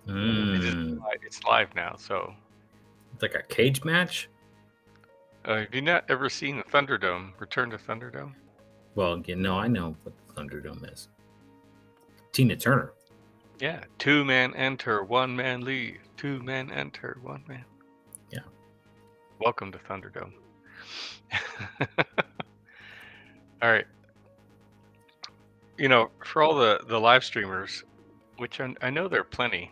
Mm. It's live now. So, It's like a cage match? have you not ever seen the Thunderdome? Return to Thunderdome? Well, I know what the Thunderdome is. Tina Turner. Yeah, 2 men enter, 1 man leave. 2 men enter, 1 man. Yeah. Welcome to Thunderdome. All right. For all the live streamers, which I know there are plenty,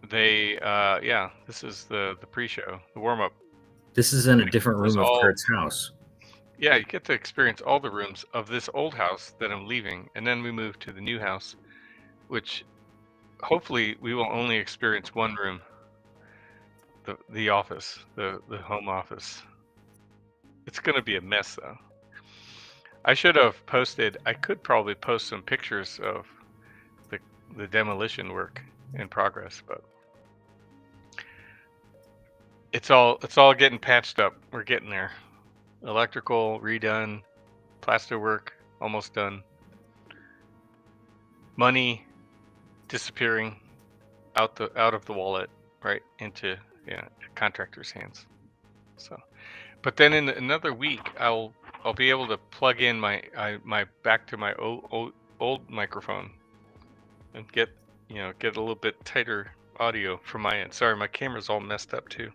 this is the pre-show, the warm-up. This is in a different room of Kurt's house. Yeah, you get to experience all the rooms of this old house that I'm leaving, and then we move to the new house, which hopefully we will only experience one room, the office, the home office. It's going to be a mess, though. I should have posted. I could probably post some pictures of the demolition work in progress, but it's all getting patched up. We're getting there. Electrical redone, plaster work almost done. Money disappearing out of the wallet right into contractors' hands. So, but then in another week, I'll be able to plug in my back to my old microphone and get a little bit tighter audio from my end. Sorry, my camera's all messed up too.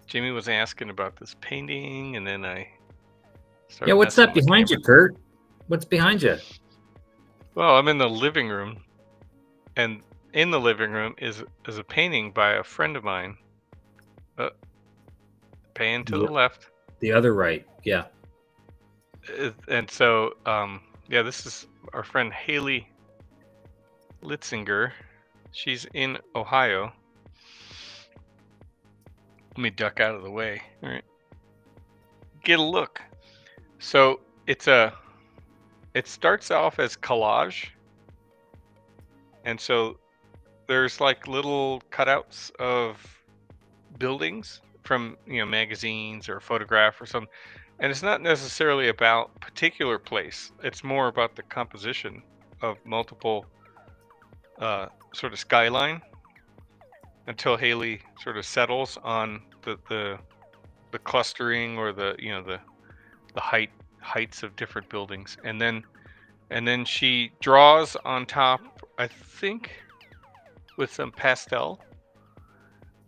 Jamie was asking about this painting, and then I started. Yeah, what's that behind you, Kurt? What's behind you? Well, I'm in the living room, and in the living room is a painting by a friend of mine. Pan to the left. The other right, yeah. And so, this is our friend Haley Litzinger. She's in Ohio. Let me duck out of the way. All right. Get a look. So it starts off as collage. And so there's like little cutouts of buildings from magazines or a photograph or something. And it's not necessarily about a particular place. It's more about the composition of multiple sort of skyline until Haley sort of settles on the clustering or the heights of different buildings, and then she draws on top, I think, with some pastel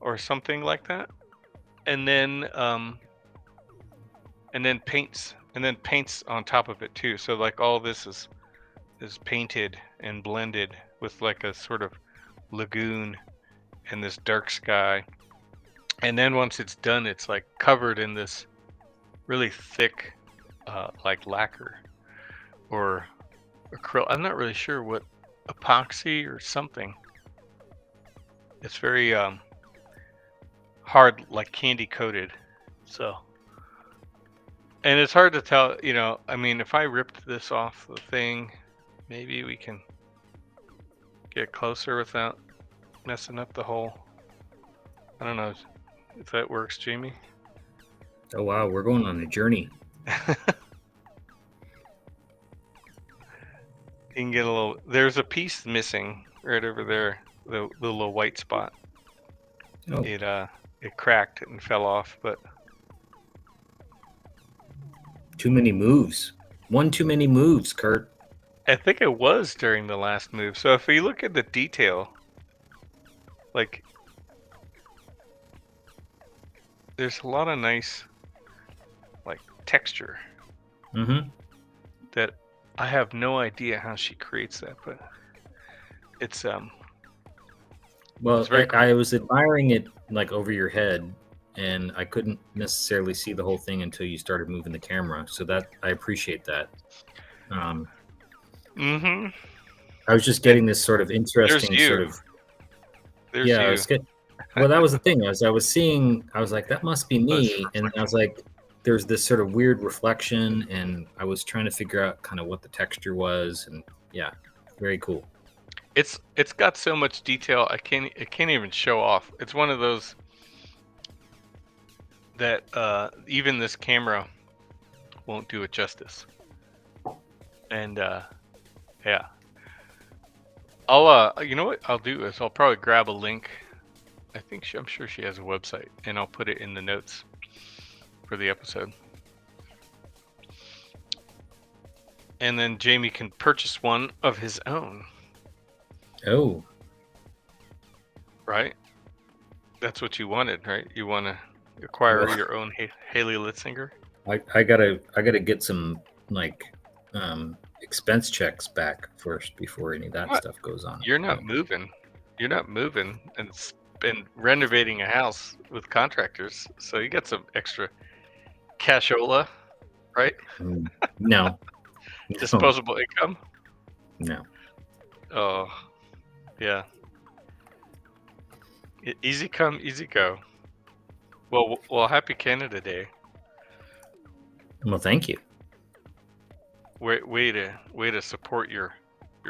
or something like that, and then paints on top of it too. So like all this is painted and blended with like a sort of lagoon and this dark sky. And then once it's done, it's like covered in this really thick like lacquer or acrylic. I'm not really sure what, epoxy or something. It's very hard, like candy coated. So, and it's hard to tell, I mean, if I ripped this off the thing, maybe we can get closer without messing up the hole. I don't know if that works, Jamie. Oh wow, we're going on a journey. You can get a little. There's a piece missing right over there, the little white spot. Oh. It cracked and fell off, but too many moves. One too many moves, Kurt. I think it was during the last move. So if you look at the detail, like there's a lot of nice like texture. Mm-hmm. That I have no idea how she creates that, but it's well, it's very cool. I was admiring it like over your head, and I couldn't necessarily see the whole thing until you started moving the camera. So that I appreciate that. Mm-hmm. I was just getting this sort of interesting sort of. There's you. Well, that was the thing. As I was seeing, I was like, that must be me, and I was like, there's this sort of weird reflection, and I was trying to figure out kind of what the texture was, and yeah, very cool. It's got so much detail it can't even show off. It's one of those that even this camera won't do it justice. And yeah, You know what I'll do is I'll probably grab a link. I'm sure she has a website, and I'll put it in the notes for the episode. And then Jamie can purchase one of his own. Oh, right? That's what you wanted, right? You want to acquire your own Haley Litzinger? I gotta get some like expense checks back first before any of that stuff goes on. You're not moving. You're not moving and renovating a house with contractors, so you got some extra cashola, right? No. Disposable income? No. Oh, yeah. Easy come, easy go. Well, happy Canada Day. Well, thank you. Way to support your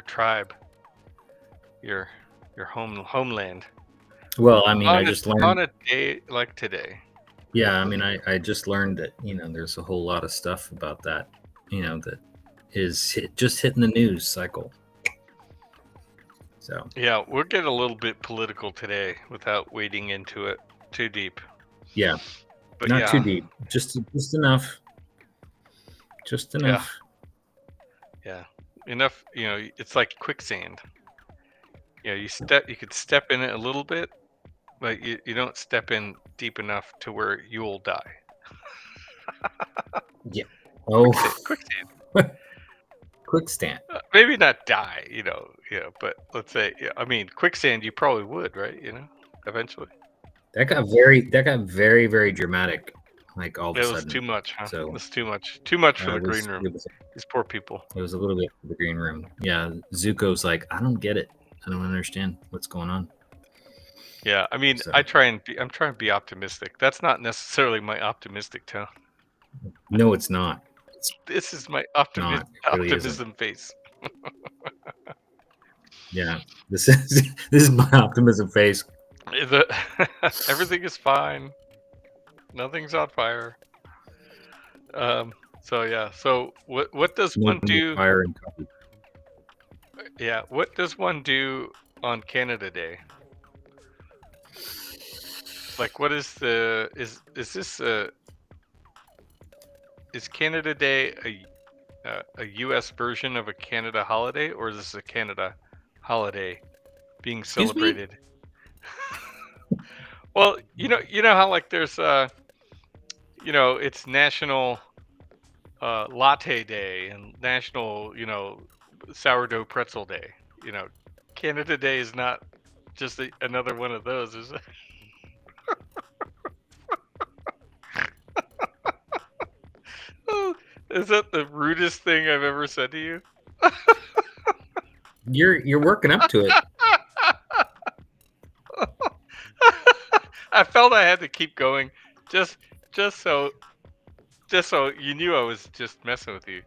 tribe, your homeland. Well, I mean, I just learned on a day like today. Yeah, I mean, I just learned that there's a whole lot of stuff about that, that is just hitting the news cycle. So yeah, we'll get a little bit political today without wading into it too deep. Yeah, but not too deep, just enough. Just enough. Yeah, enough. It's like quicksand. You could step in it a little bit, but you don't step in deep enough to where you'll die. Yeah. Oh, quicksand. Quicksand. Maybe not die, but let's say, I mean, quicksand, you probably would, right? Eventually. That got very, very dramatic. Like all of a sudden. It was too much, huh? So it was too much. Too much for the green room. These poor people. It was a little bit for the green room. Yeah. Zuko's like, I don't get it. I don't understand what's going on. Yeah, I mean, I'm trying to be optimistic. That's not necessarily my optimistic tone. No, it's not. This is my optimism face. Yeah, this is my optimism face. Everything is fine. Nothing's on fire. So yeah. So what does one do? Fire and coffee. Yeah. What does one do on Canada Day? Like, what is is Canada Day a U.S. version of a Canada holiday, or is this a Canada holiday being celebrated? Well, you know how like there's it's National Latte Day and National Sourdough Pretzel Day. Canada Day is not just another one of those, is it? Is that the rudest thing I've ever said to you? You're working up to it. I felt I had to keep going, just so you knew I was just messing with you.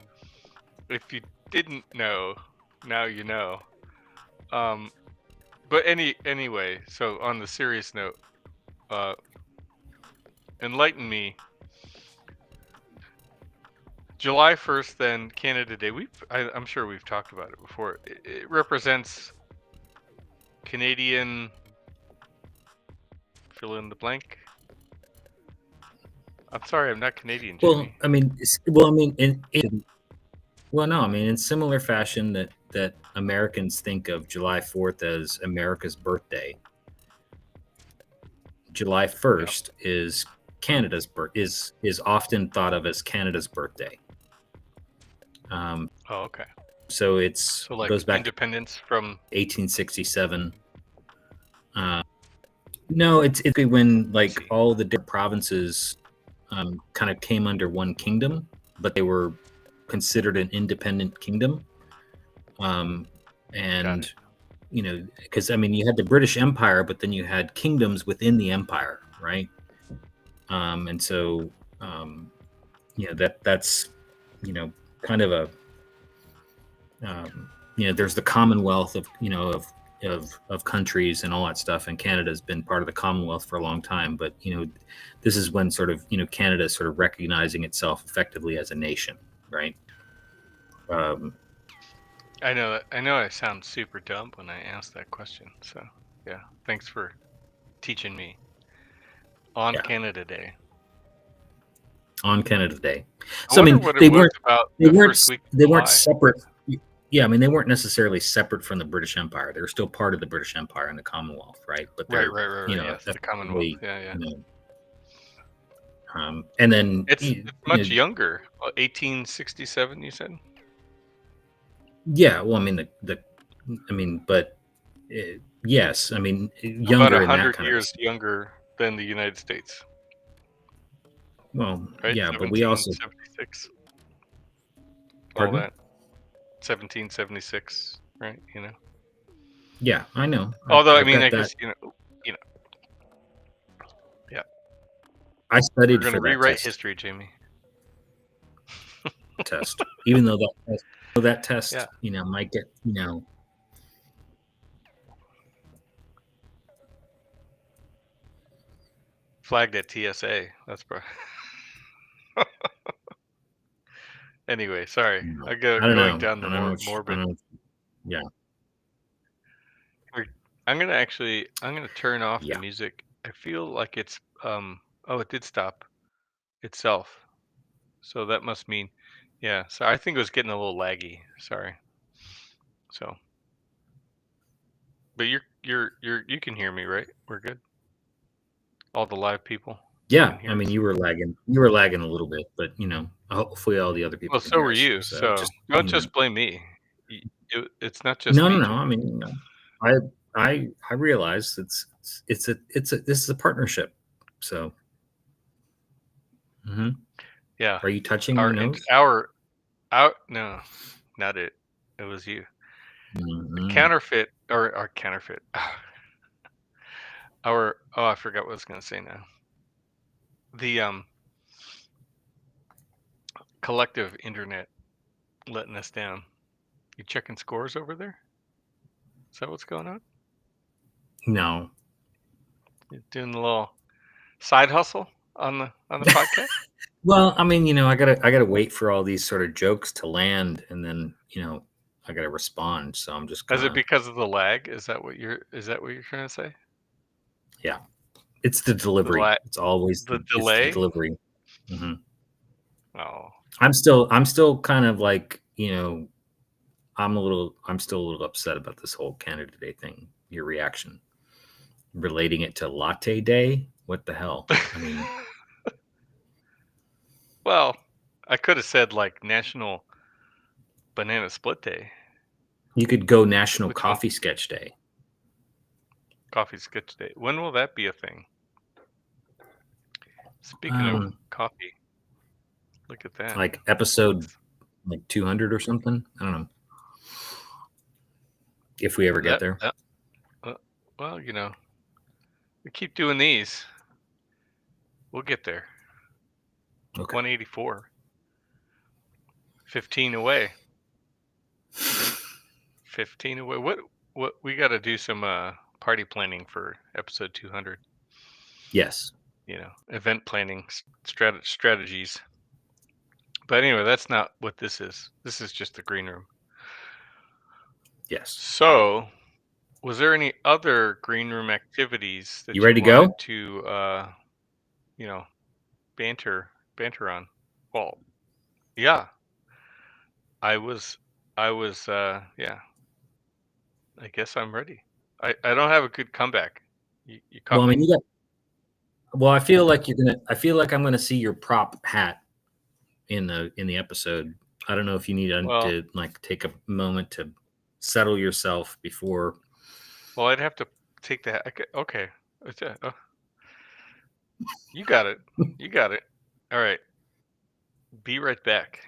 If you didn't know, now you know. But anyway, so on the serious note, enlighten me. July 1st, then Canada Day. I'm sure we've talked about it before. It represents Canadian. Fill in the blank. I'm sorry, I'm not Canadian, Jimmy. In similar fashion that Americans think of July 4th as America's birthday, July 1st is Canada's is often thought of as Canada's birthday. Okay. So goes back independence from 1867. No, it's when like all the different provinces kind of came under one kingdom, but they were considered an independent kingdom. And because you had the British Empire, but then you had kingdoms within the empire, right? And so that's kind of a there's the Commonwealth of countries and all that stuff, and Canada's been part of the Commonwealth for a long time, but this is when sort of Canada is sort of recognizing itself effectively as a nation, right? I know that. I know I sound super dumb when I ask that question. So yeah, thanks for teaching me on Yeah, Canada Day. on Canada Day. I So I wonder mean, what it was about they the weren't first week they of weren't July. separate. Yeah, I mean, they weren't necessarily separate from the British Empire. They were still part of the British Empire and the Commonwealth, right? But Right, they're, right, right, you right. know, Yes, the Commonwealth. effectively, Yeah, yeah. you know, and then It's much younger. 1867, you said? yeah. Well, I mean, I mean, but yes, I mean, About younger in that 100 kind of a years sense. younger than the United States, Well, right? yeah, but we also 1776. All pardon. that. 1776, right? You know. Yeah, I know. Although I I've mean, I got that. guess you know, yeah. I We're studied gonna for that rewrite test. history, Jamie. Test, even though that Yeah. test, you know, might get, you know, Flagged at TSA. That's probably. Anyway, sorry. you know, I go I don't going know. down the I don't know. more I morbid. don't know. Yeah, I'm gonna turn off the yeah, music. I feel like it's oh, it did stop itself. So that must mean, yeah. So I think it was getting a little laggy. Sorry. So, but you can hear me, right? We're good. All the live people yeah. can I hear mean, us. you were lagging. You were lagging a little bit, but you know, hopefully, all the other Well, people can so hear were us. you. So So just, don't you know, just blame me. It's not just no, no, me, no. I Jamie. mean, you know, I realize this is a partnership. So, mhm. Yeah. Are you touching your Our nose? our no, not it. It was you. Mhm. Counterfeit or our counterfeit. Our oh, I forgot what I was gonna say now. The collective internet letting us down. You checking scores over there? Is that what's going on? No. You doing a little side hustle on the podcast? Well, I mean, you know, I gotta wait for all these sort of jokes to land, and then you know, I gotta respond. So I'm just Is it gonna, because of the lag? Is that what you're trying to say? yeah. It's the The delivery. la the It's the delay? delivery. Hmm. Oh, I'm still kind of like, you know, I'm still a little upset about this whole Canada Day thing. Your reaction, relating it to Latte Day. What the hell? I mean, well, I could have said like National Banana Split Day, you could go National which one? Coffee Sketch Day, Coffee Sketch Day. When will that be a thing? Speaking of um, coffee, look at that. like episode That's like 200 or something. I don't know if we ever get that. there. Uh, well, we keep doing these. We'll get there. Okay. 184. 15 away. 15 away. What we got to do some party planning for episode 200. Yes. Event planning strategies. But anyway, that's not what this is. This is just the green room. Yes. So, was there any other green room activities You that you ready to wanted go? to you know, banter on? Well, yeah. I was yeah, I guess I'm ready. I don't have a good comeback. You Well, caught I mean, me? you got. Well, I feel like you're gonna. I feel like I'm gonna see your prop hat in the episode. I don't know if you need Well, to like take a moment to settle yourself before. I'd have to take that. Okay. You got it. You got it. All right. Be right back.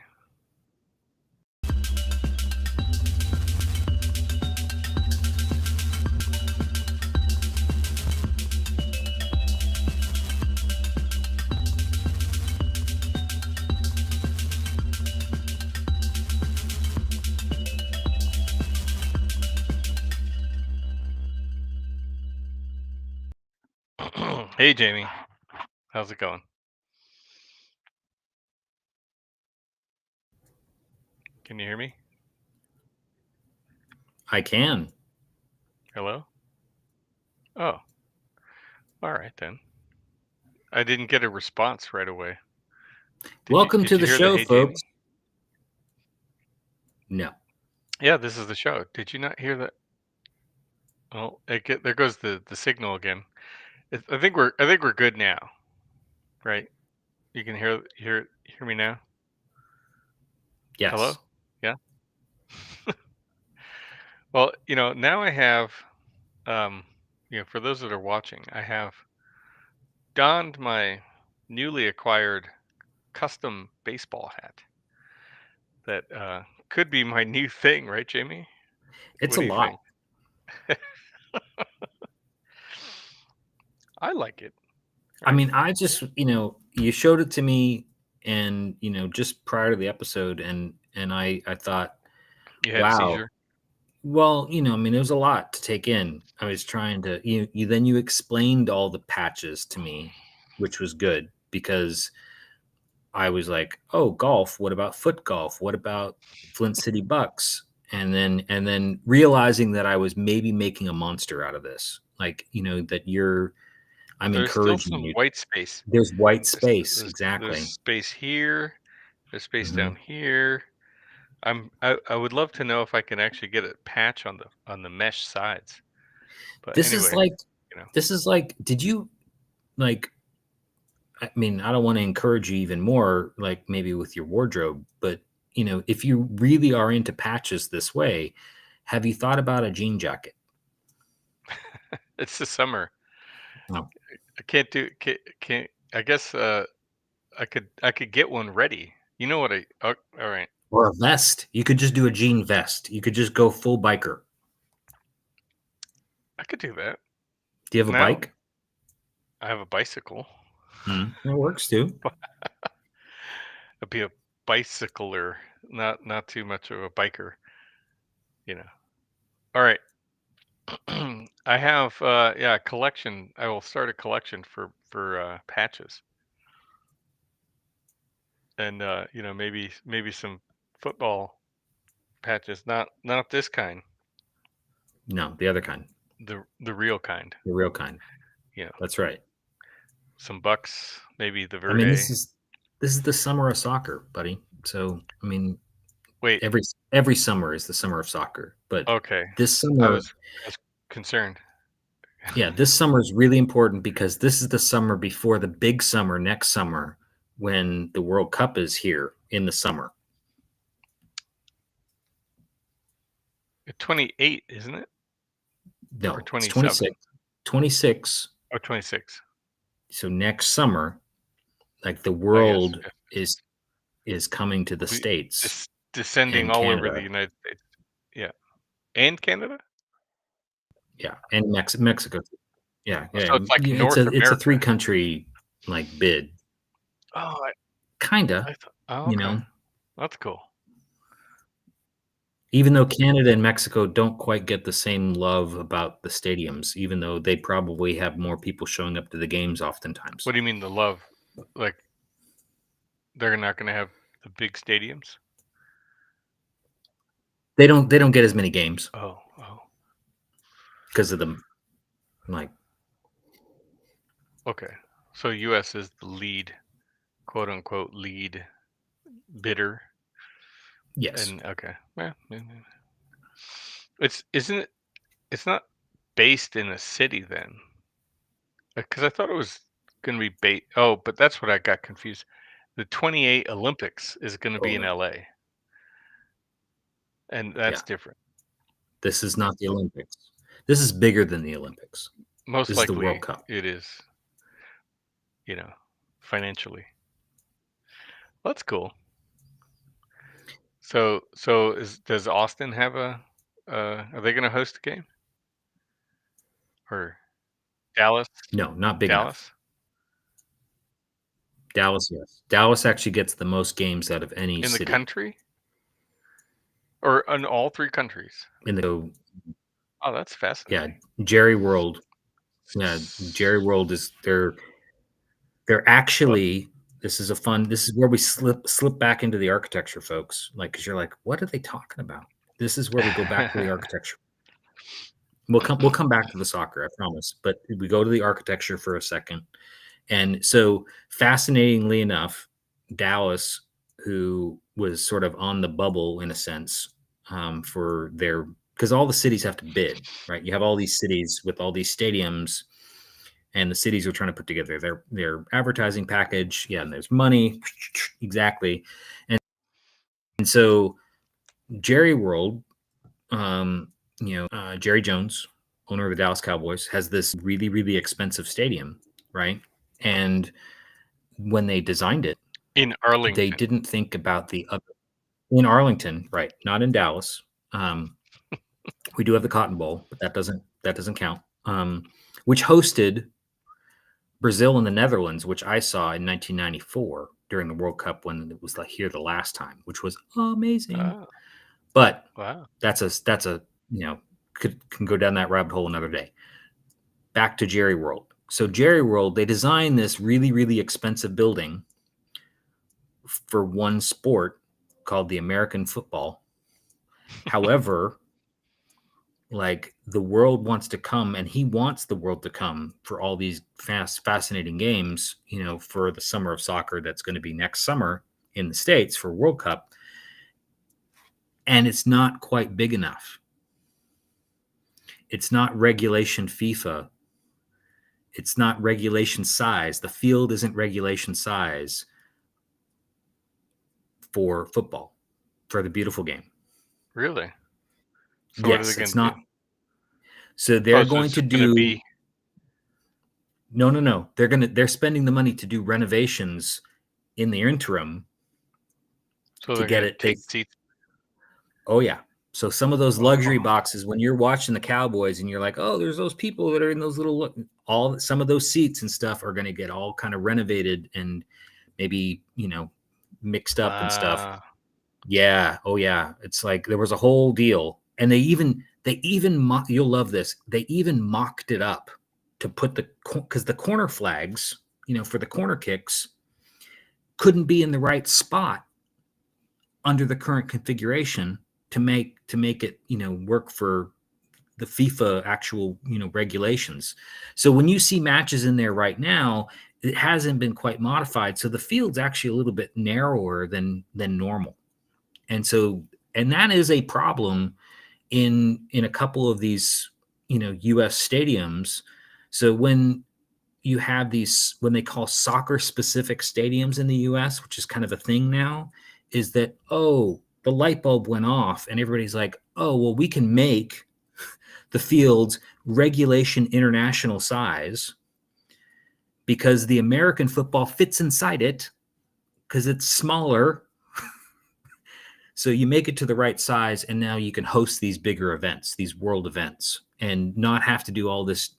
Hey, Jamie. How's it going? Can you hear me? I can. Hello? Oh, all right then. I didn't get a response right away. Welcome Did to you the hear the show, "Hey Jamie"? folks. No. Yeah, this is the show. Did you not hear that? Oh, there goes the signal again. I think we're good now, right? You can hear me now. Hello? Yes. Yeah. Well, now I have for those that are watching, I have donned my newly acquired custom baseball hat that could be my new thing, right, Jamie? It's What a do you lot. think? I like it, I right? mean, I just, you showed it to me and, just prior to the episode and I thought, You had a wow. seizure. Well, I mean, it was a lot to take in. I was trying to you explained all the patches to me, which was good because I was like, "Oh, golf, what about foot golf? What about Flint City Bucks?" And then realizing that I was maybe making a monster out of this. Like, that I'm There's still encouraging some you. white space. There's white There's space, there's exactly. space here. There's space Mhm. down here. I would love to know if I can actually get a patch on the mesh sides. But This is anyway, like you know, did you like I mean, I don't want to encourage you even more, like maybe with your wardrobe, but if you really are into patches this way, have you thought about a jean jacket? it's the summer. No. I can't I guess I could get one ready. You know what all right. Or a vest. You could just do a jean vest. You could just go full biker. I could do that. Do you have a Now bike? I have a bicycle. That works too. I'd be a bicycler, not too much of a biker, you know. All right. I have yeah, a collection. I will start a collection for patches. And maybe some football patches, not this kind, No, the other kind, the real kind. the real kind. You know, That's right. some Bucks, maybe the I mean, this Verde. is this is the summer of soccer, buddy. So, I mean, Wait, every summer is the summer of soccer, but okay. this I summer, was I was concerned. yeah, this summer is really important because this is the summer before the big summer next summer when the World Cup is here in the summer. 28, isn't it? Or No, it's 27? 26. 26. Oh, 26. So next summer, like the Oh, yes, world yes. is coming to the We'll be States descending and all over the Canada. United States. Yeah. And Canada? Yeah, and Mexico. Yeah, Oh, yeah, so it's like yeah, North it's a America. 3 country, like, bid. Oh, Kinda, oh, you okay. know? That's cool. Even though Canada and Mexico don't quite get the same love about the stadiums, even though they probably have more people showing up to the games oftentimes. What do you mean the love? Like they're not going to have the big stadiums? They don't get as many games Oh, oh. because of the, like Okay. So US is the lead, quote unquote lead bidder. yes. And okay. Yeah. It's isn't it it's not based in a city then. Cuz I thought it was going to be Oh, but that's what I got confused. The 28 Olympics is going to be Oh, in no. LA, and that's Yeah. different. This is not the Olympics. This is bigger than the Olympics. Most This is the World likely Cup. it is, you know, financially. That's cool. So does Austin have are they going to host a game? Or Dallas? No, not big enough. Dallas? Dallas, yes. Dallas actually gets the most games out of any In the city country? Or in all three countries? in the Oh, that's yeah, fascinating. Jerry World. Yeah, Jerry World is they're Well, actually this is where we slip back into the architecture, folks. Like, because you're like, what are they talking about? This is where we go back to the architecture. We'll come back to the soccer, I promise. But we go to the architecture for a second. And so, fascinatingly enough, Dallas, who was sort of on the bubble in a sense, for their because all the cities have to bid, right? You have all these cities with all these stadiums, and the cities are trying to put together their advertising package. Yeah, and there's money, exactly. And so Jerry World, Jerry Jones, owner of the Dallas Cowboys, has this really, really expensive stadium, right? And when they designed it, In they Arlington. didn't think about the other in Arlington, right? Not in Dallas. We do have the Cotton Bowl, but that doesn't count. Which hosted Brazil and the Netherlands, which I saw in 1994 during the World Cup when it was like here the last time, which was amazing. Oh, But wow. that's a can go down that rabbit hole another day. Back to Jerry World. So Jerry World, they designed this really, really expensive building for one sport called the American football. However, like the world wants to come and he wants the world to come for all these fascinating games, for the summer of soccer that's going to be next summer in the States for World Cup. And it's not quite big enough. It's not regulation FIFA. It's not regulation size. The field isn't regulation size for football, for the beautiful game. Really? So what are they Yes, going it's to do? not. So Oh, they're so going it's to just going to do be no. They're spending the money to do renovations in the interim so to they're get going to it. take seats. Oh yeah. So some of those luxury Oh, boxes, when you're watching the Cowboys and you're like, oh, there's those people that are in those some of those seats and stuff are going to get all kind of renovated and maybe mixed up and stuff. wow. Yeah. Oh yeah. It's like there was a whole deal, and you'll love this. They even mocked it up to put because the corner flags, for the corner kicks, couldn't be in the right spot under the current configuration to make it work for the FIFA actual regulations. So when you see matches in there right now, it hasn't been quite modified, so the field's actually a little bit narrower than normal. And that is a problem in a couple of these US stadiums. So when you have these, when they call soccer specific stadiums in the US, which is kind of a thing now, is that, oh, the light bulb went off and everybody's like, oh, well, we can make the fields regulation international size because the American football fits inside it because it's smaller. So you make it to the right size, and now you can host these bigger events, these world events, and not have to do all this,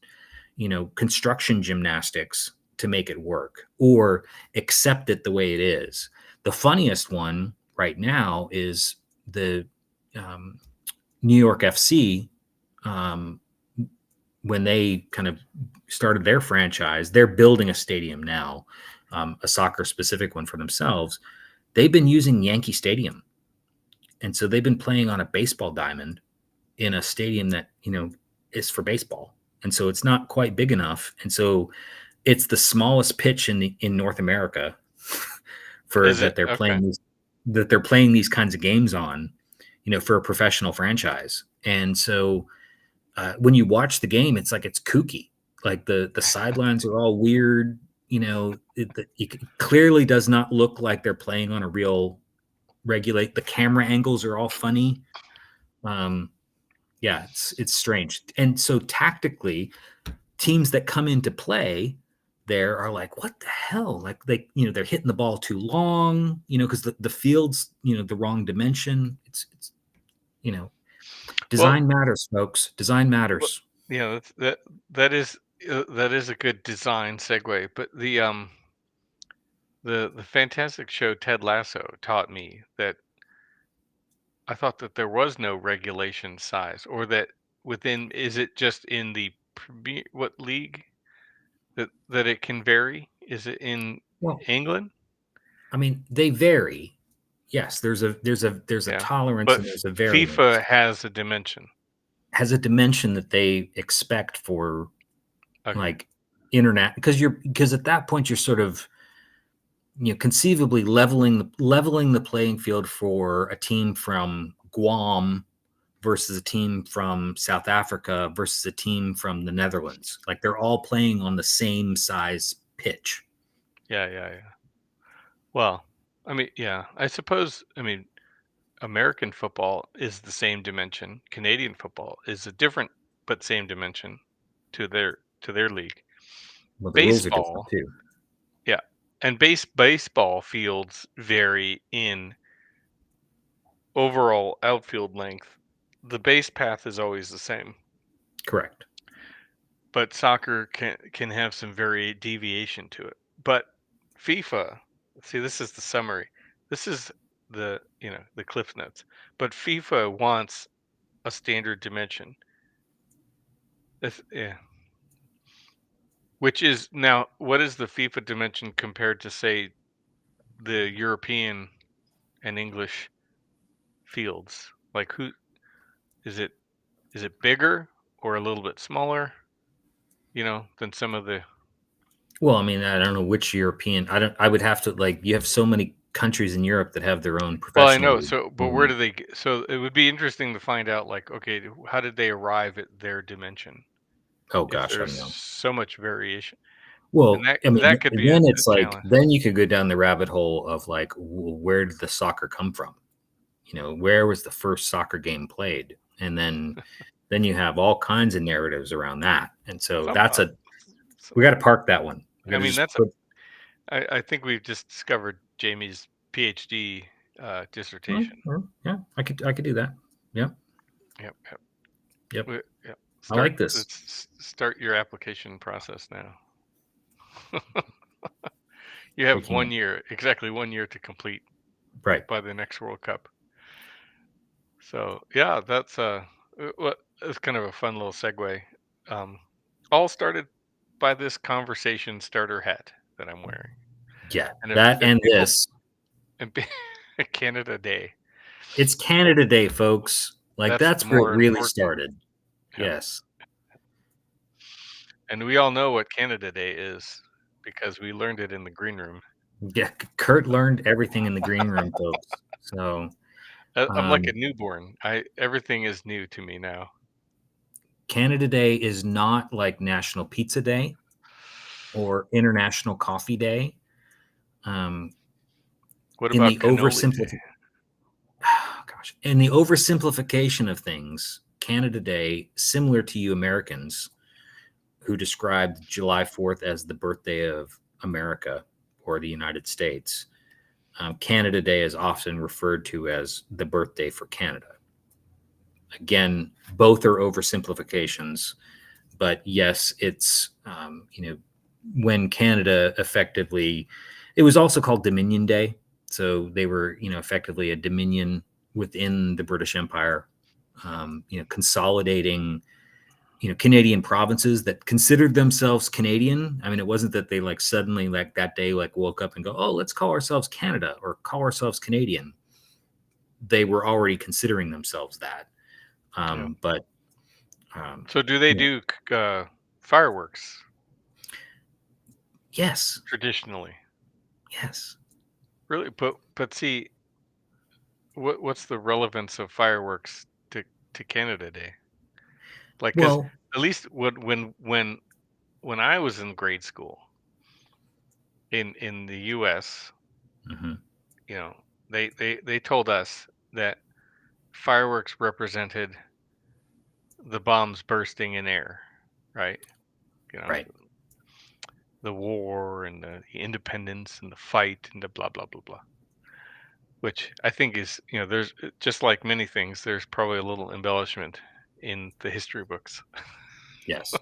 construction gymnastics to make it work or accept it the way it is. The funniest one right now is the New York FC. When they kind of started their franchise, they're building a stadium now, a soccer specific one for themselves. They've been using Yankee Stadium. And so they've been playing on a baseball diamond in a stadium that, is for baseball. And so it's not quite big enough. And so it's the smallest pitch in North America for Is that it? they're Okay. playing these kinds of games on, for a professional franchise. And so when you watch the game, it's like it's kooky. Like the sidelines are all weird. It clearly does not look like they're playing on a real regulate. The camera angles are all funny. Um, yeah, it's strange. And so tactically, teams that come into play there are like, what the hell? Like they're hitting the ball too long, because the field's, the wrong dimension. It's Well, design matters, folks. Design well, matters. that is a good design segue. But the fantastic show Ted Lasso taught me that I thought that there was no regulation size, or that within, is it just in the premier, what league that it can vary? Is it in Well, England? I mean, they vary. Yes, there's a Yeah. tolerance But and there's a FIFA variance. has a dimension. Has a dimension that they expect for Okay. like internet because at that point you're sort of conceivably leveling the playing field for a team from Guam versus a team from South Africa versus a team from the Netherlands. Like they're all playing on the same size pitch. Yeah, yeah, yeah. Well, I mean, yeah, I suppose, American football is the same dimension. Canadian football is a different but same dimension to their league. Well, the rules are different Baseball, too. yeah. And baseball fields vary in overall outfield length. The base path is always the same, Correct. but soccer can have some very deviation to it. But FIFA, see, this is the summary. This is the cliff notes. But FIFA wants a standard dimension. Yeah. Which is now, what is the FIFA dimension compared to, say, the European and English fields? Like, who is it? Is it bigger or a little bit smaller? Than some of the. Well, I mean, I don't know which European. I don't. I would have to like. You have so many countries in Europe that have their own Well, I professional know. league. So, but where do they? So it would be interesting to find out. Like, okay, how did they arrive at their dimension? Oh If gosh, I there's don't know. so much variation, and Well, that I mean, that could be a then it's like challenge. then you could go down the rabbit hole of like, where did the soccer come from? Where was the first soccer game played? And then you have all kinds of narratives around that. And so Some, we got to park that one. We got I to mean, just that's. put. I think we've just discovered Jamie's PhD dissertation. Yeah, I could do that. Yeah, Yep, yep, yep. yep. I Start. like this. Let's start your application process now. You We have can. exactly 1 year to complete Right. by the next World Cup. So yeah, that's what it's kind of a fun little segue. Um, all started by this conversation starter hat that I'm wearing, Yeah. and if That if and people this. and Canada Day, It's Canada Day, folks. Like that's the that's where it more really important. started. Yeah. Yes. And we all know what Canada Day is because we learned it in the green room. Yeah. Kurt learned everything in the green room, folks. So I'm like a um, newborn. Everything is new to me now. Canada Day is not like National Pizza Day or International Coffee Day. Um, What in the about cannoli day? oversimplification, gosh, in the oversimplification of things, Canada Day, similar to you Americans who described July 4th as the birthday of America or the United States, Canada Day is often referred to as the birthday for Canada. Again, both are oversimplifications, but yes, it's when Canada effectively, it was also called Dominion Day, so they were effectively a dominion within the British Empire, consolidating Canadian provinces that considered themselves Canadian. I mean, it wasn't that they like suddenly like that day like woke up and go, oh, let's call ourselves Canada or call ourselves Canadian. They were already considering themselves that. Yeah. But um, So do they you know, do fireworks yes, traditionally? yes. Really, but see, what's the relevance of fireworks to Canada Day? Like, because Well, at least when I was in grade school in the U.S., mhm, you know, they told us that fireworks represented the bombs bursting in air, right? You know, right. the war and the independence and the fight and the blah blah blah blah. Which I think is, there's just like many things, there's probably a little embellishment in the history books. Yes.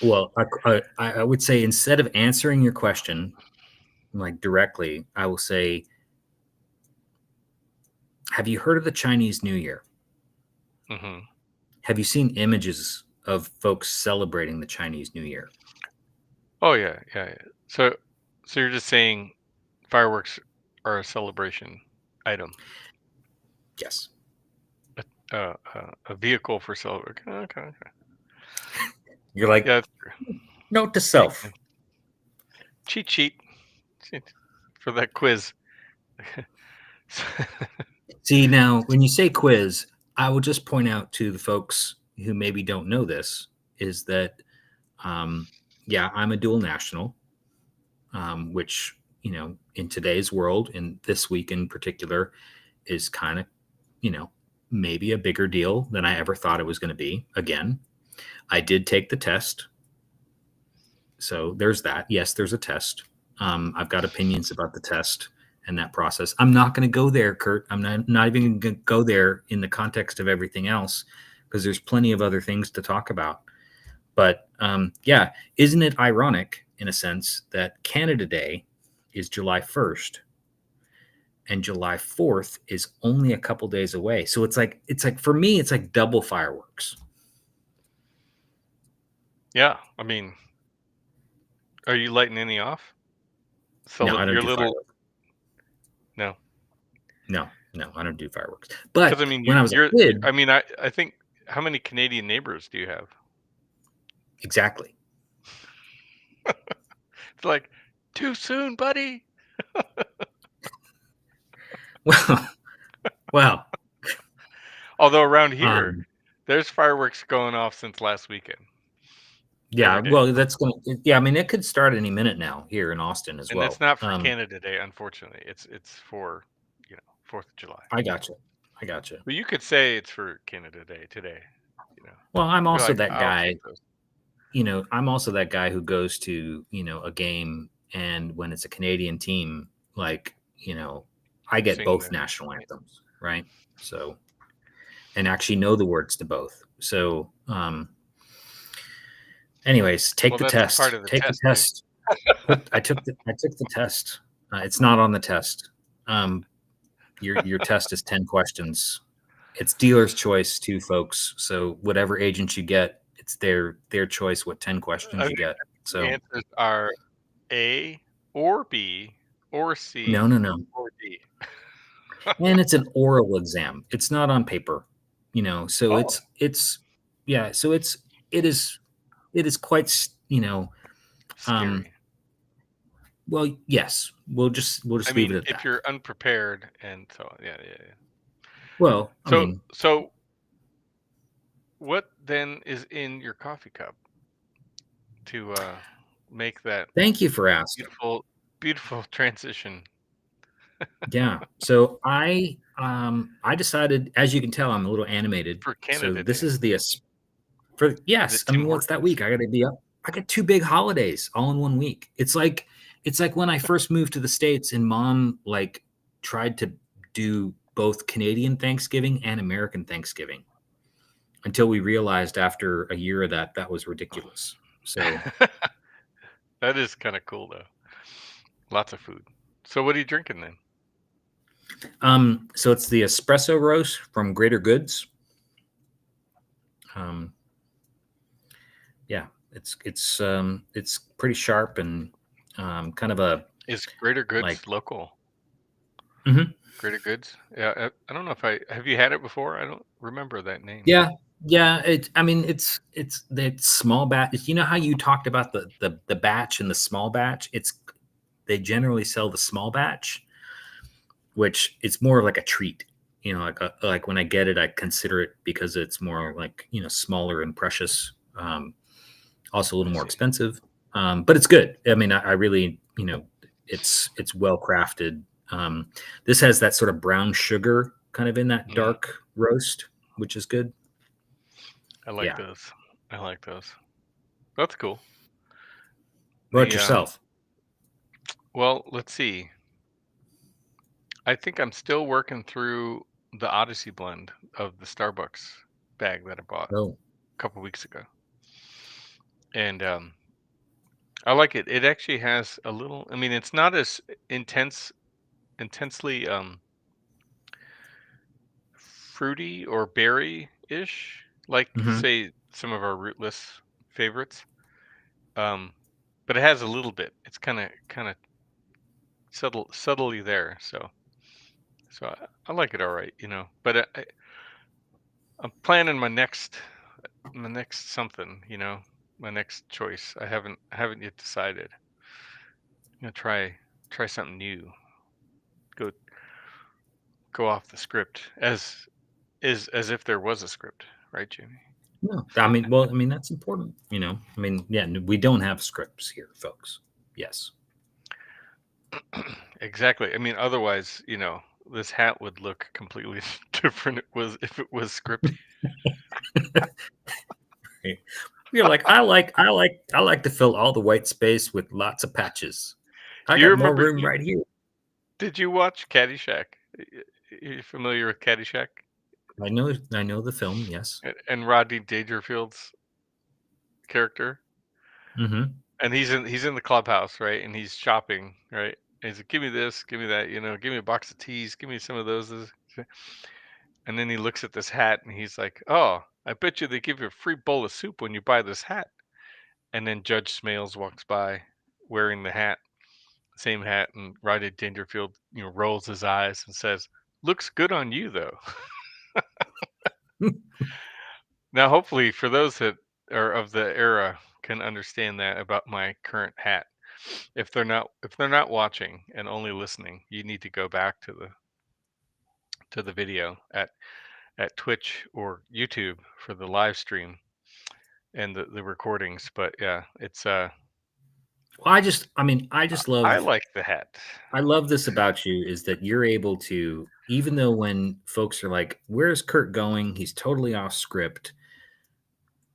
Well, I would say instead of answering your question like directly, I will say, have you heard of the Chinese New Year? Hmm. Have you seen images of folks celebrating the Chinese New Year? Oh yeah, yeah, yeah. So you're just saying fireworks are a celebration. item. Yes. A vehicle for silver. Okay. You're like, Yeah, that's true. note to Makes self. sense. Cheat for that quiz. See, now, when you say quiz, I will just point out to the folks who maybe don't know this is that, um, yeah, I'm a dual national, which, in today's world, and this week in particular, is kind of, maybe a bigger deal than I ever thought it was going to be. Again, I did take the test. So there's that. Yes, there's a test. I've got opinions about the test and that process. I'm not going to go there, Kurt. I'm not even going to go there in the context of everything else because there's plenty of other things to talk about. But yeah, isn't it ironic in a sense that Canada Day is July 1st and July 4th is only a couple days away. So it's like for me, it's like double fireworks. Yeah, I mean, are you lighting any off? No, So I don't your do little fireworks. no, No, I don't do fireworks. because I But mean when I was a I kid, mean I think how many Canadian neighbors do you have? exactly. It's like too soon, buddy. Well, well, Although around here, um, there's fireworks going off since last weekend, yeah, every day. well, yeah, I mean, it could start any minute now here in Austin as And it's well. not for Canada Day, unfortunately. It's for, 4th of July. I gotcha. I gotcha. But you could say it's for Canada Day today, you know. Well, I'm You're also like, that I'll take guy, those. I'm also that guy who goes to, a game and when it's a Canadian team, like, I get Sing both the national anthems, right? So, and actually know the words to both. So, anyways, take well, the that's part test. of the Take the test, dude. test. I took the test. It's not on the test. Your test is 10 questions. It's dealer's choice too, folks. So whatever agent you get, it's their choice what 10 I questions you think get. the So answers are A or B or no, C no, no. or D. And it's an oral exam. It's not on paper. So Oh, it's yeah, so it is quite um scary. well, yes. We'll just I leave it mean, at if that. you're unprepared and so on. Yeah, yeah, yeah. Well, I So mean, so what then is in your coffee cup to make that thank you for asking. beautiful beautiful transition Yeah. So I decided, as you can tell, I'm a little animated. for So Canada this Day? is for Is yes. it I Tim mean, what's that Hortons? week? I gotta be up. I got two big holidays all in one week. It's like when I first moved to the States and mom like tried to do both Canadian Thanksgiving and American Thanksgiving until we realized after a year of that was ridiculous. So That is kind of cool though. Lots of food. So what are you drinking then? so it's the espresso roast from Greater Goods. Um, yeah, it's pretty sharp and kind of a Is Greater like Goods local? mhm. Greater Goods? Yeah, I don't know if I have you had it before? I don't remember that name. Yeah, yeah. I mean, it's small batch. You know how you talked about the batch and the small batch? They generally sell the small batch, which it's more like a treat. Like when I get it, I consider it because it's more like smaller and precious. Also a little I more see. expensive, but it's good. I mean, I really it's well crafted. This has that sort of brown sugar kind of in that Mm, dark roast, which is good. I like Yeah. those. I like those. That's cool. What about The yourself? well, let's see. I think I'm still working through the Odyssey blend of the Starbucks bag that I bought Oh, a couple weeks ago. And I like it. It actually has a little I mean, it's not as intensely fruity or berry-ish like hmm. say some of our rootless favorites. Um but it has a little bit. It's kind of subtly there. So So I like it all right, But I'm planning my next something, my next choice. I haven't yet decided. I'm gonna try something new. Go go off the script as if there was a script, right, Jamie? No, I mean, well, I mean that's important. I mean, yeah, we don't have scripts here, folks. Yes. Exactly. I mean, otherwise, this hat would look completely different. If it was scripted. Right. You're like, I like to fill all the white space with lots of patches. I Do you got more remember? room right here. Did you watch Caddyshack? You familiar with Caddyshack I know the film. Yes. and Rodney Dangerfield's character? Hmm. And he's in the clubhouse, right? And he's shopping, right? And he's like, "Give me this, give me that, give me a box of teas, give me some of those." And then he looks at this hat and he's like, "Oh, I bet you they give you a free bowl of soup when you buy this hat." And then Judge Smales walks by wearing the hat, same hat, and Rodney Dangerfield, rolls his eyes and says, "Looks good on you, though." Now, hopefully, for those that are of the era, can understand that about my current hat. If they're not watching and only listening, you need to go back to the video at Twitch or YouTube for the live stream and the recordings. But yeah, it's Well, I just I love like the hat. I love this about you is that you're able to, even though when folks are like, "Where's Kurt going? He's totally off script."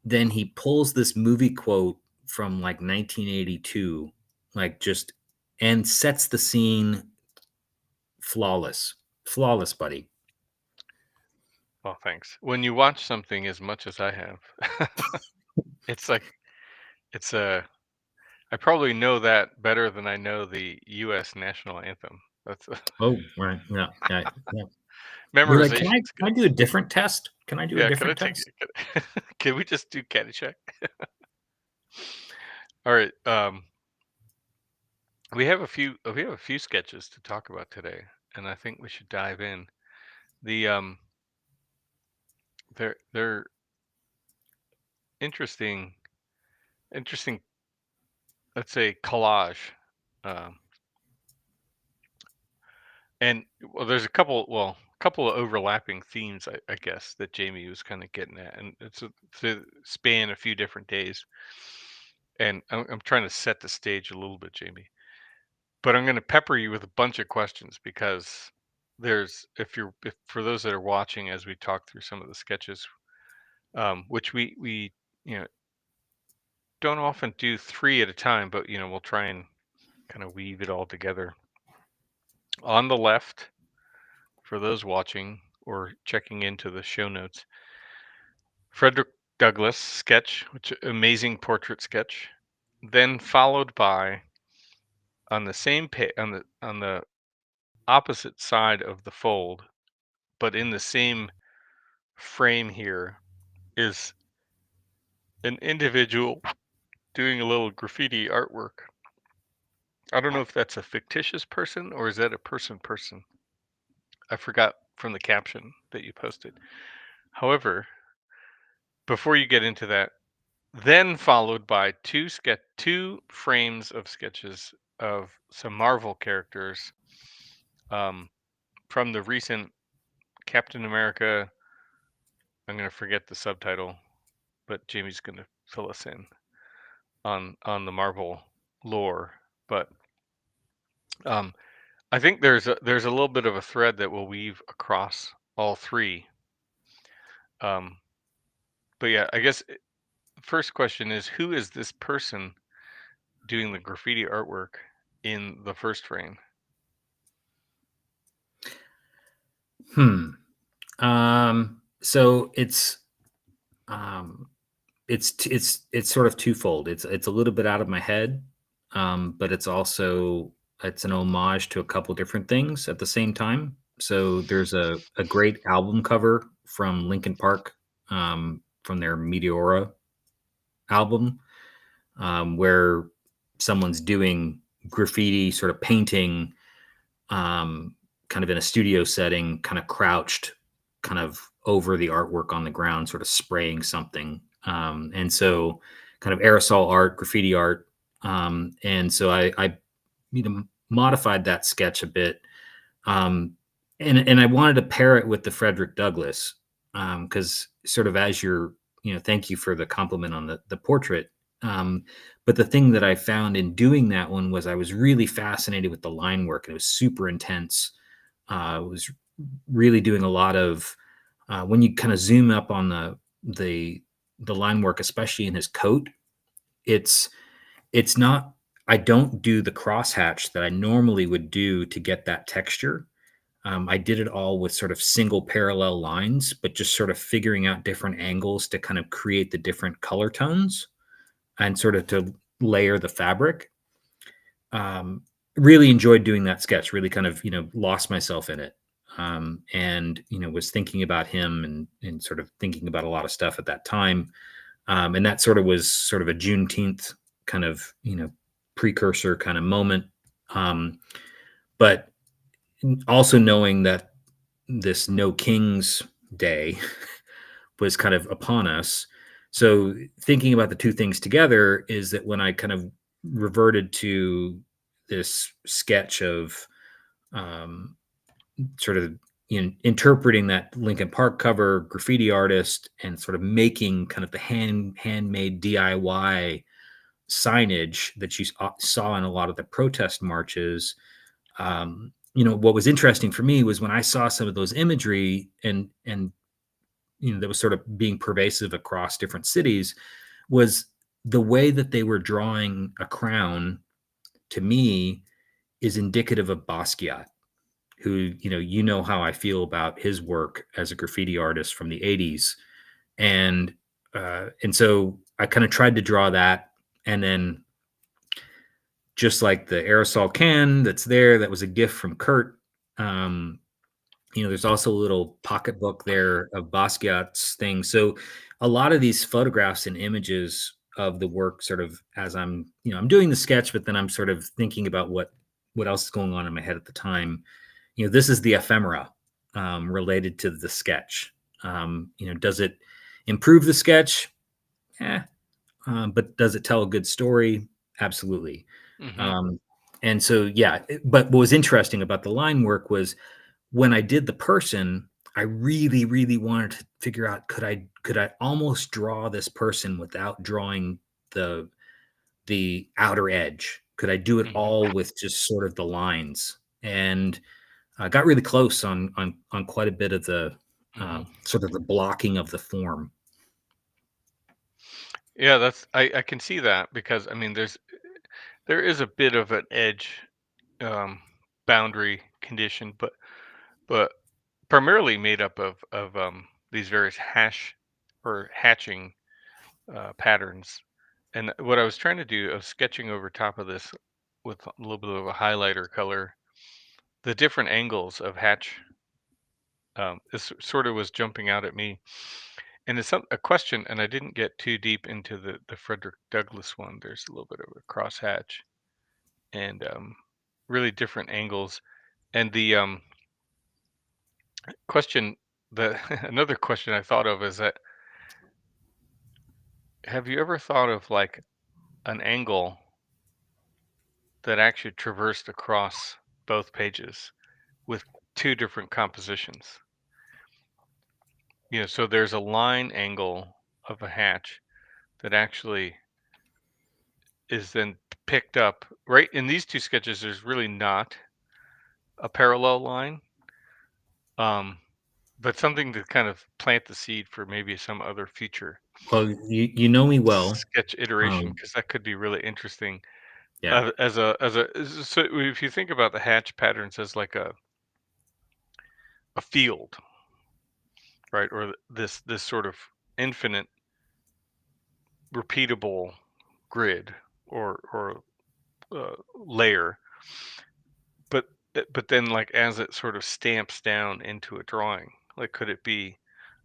Then he pulls this movie quote from like 1982, like just and sets the scene flawless, flawless, buddy. Oh, thanks. When you watch something as much as I have, it's like it's a I probably know that better than I know the U.S. national anthem. That's Oh, right, yeah, yeah, yeah. You're like, can I memorization can I do a skills. different test? Can I do a Yeah, can I different take test? it? Can we just do Caddyshack? All right. We have a few sketches to talk about today, and I think we should dive in. The they're interesting, interesting. Let's say collage. Um, And well, there's a couple of overlapping themes, I guess, that Jamie was kind of getting at, and to span a few different days. And I'm trying to set the stage a little bit, Jamie, but I'm going to pepper you with a bunch of questions because if for those that are watching as we talk through some of the sketches, which we don't often do three at a time, but we'll try and kind of weave it all together. On the left, for those watching or checking into the show notes, Frederick Douglass sketch, which amazing portrait sketch, then followed by on the same on the opposite side of the fold, but in the same frame here is an individual doing a little graffiti artwork. I don't know if that's a fictitious person or is that a person. I forgot from the caption that you posted. However, before you get into that, then followed by two frames of sketches of some Marvel characters um, from the recent Captain America. I'm gonna forget the subtitle, but Jamie's gonna fill us in on the Marvel lore. But um, I think there's a little bit of a thread that will weave across all three. Um, but yeah, I guess the first question is, who is this person doing the graffiti artwork in the first frame? Hmm. So um, it's sort of twofold. It's a little bit out of my head, but it's an homage to a couple different things at the same time. So there's a great album cover from Linkin Park, from their Meteora album, where someone's doing graffiti, sort of painting, um, kind of in a studio setting, kind of crouched, kind of over the artwork on the ground, sort of spraying something. And so, kind of aerosol art, graffiti art. And so I modified that sketch a bit, um, and I wanted to pair it with the Frederick Douglass, because sort of as you're, thank you for the compliment on the portrait. But the thing that I found in doing that one was I was really fascinated with the line work, and it was super intense. I was really doing a lot of, when you kind of zoom up on the the line work, especially in his coat. It's it's not. I don't do the crosshatch that I normally would do to get that texture. I did it all with sort of single parallel lines, but just sort of figuring out different angles to kind of create the different color tones and sort of to layer the fabric. Um, Really enjoyed doing that sketch. Really kind of lost myself in it, and was thinking about him and sort of thinking about a lot of stuff at that time. And that sort of was sort of a Juneteenth kind of precursor kind of moment. Um, but also knowing that this No Kings Day was kind of upon us. So thinking about the two things together is that when I kind of reverted to this sketch of, um, sort of interpreting that Lincoln Park cover graffiti artist and sort of making kind of the handmade DIY signage that you saw in a lot of the protest marches. What was interesting for me was when I saw some of those imagery and that was sort of being pervasive across different cities, was the way that they were drawing a crown, to me, is indicative of Basquiat, who how I feel about his work as a graffiti artist from the 80s. And so I kind of tried to draw that, and then just like the aerosol can that's there, that was a gift from Kurt. um, there's also a little pocketbook there of Basquiat's thing. So a lot of these photographs and images of the work, sort of as I'm doing the sketch, but then I'm sort of thinking about what else is going on in my head at the time. This is the ephemera, related to the sketch. Does it improve the sketch? Yeah. But does it tell a good story? Absolutely. Hmm. Um, and so, yeah. But what was interesting about the line work was when I did the person, I really, really wanted to figure out, could I almost draw this person without drawing the outer edge? Could I do it Hmm. all with just sort of the lines? And I got really close on quite a bit of the, Hmm. sort of the blocking of the form. Yeah, I can see that because I mean there is a bit of an edge, um, boundary condition, but primarily made up of these various hash or hatching patterns. And what I was trying to do, I was sketching over top of this with a little bit of a highlighter color, the different angles of hatch. This sort of was jumping out at me, and it's a question. And I didn't get too deep into the Frederick Douglass one. There's a little bit of a cross hatch and really different angles. And the question, the another question I thought of is that have you ever thought of like an angle that actually traversed across both pages with two different compositions? So there's a line angle of a hatch that actually is then picked up right in these two sketches. There's really not a parallel line, um, but something to kind of plant the seed for maybe some other future Well, you know me well. sketch iteration, Um, because that could be really interesting. yeah. So if you think about the hatch patterns as like a field, right, or this sort of infinite repeatable grid or layer, but but then like as it sort of stamps down into a drawing, like could it be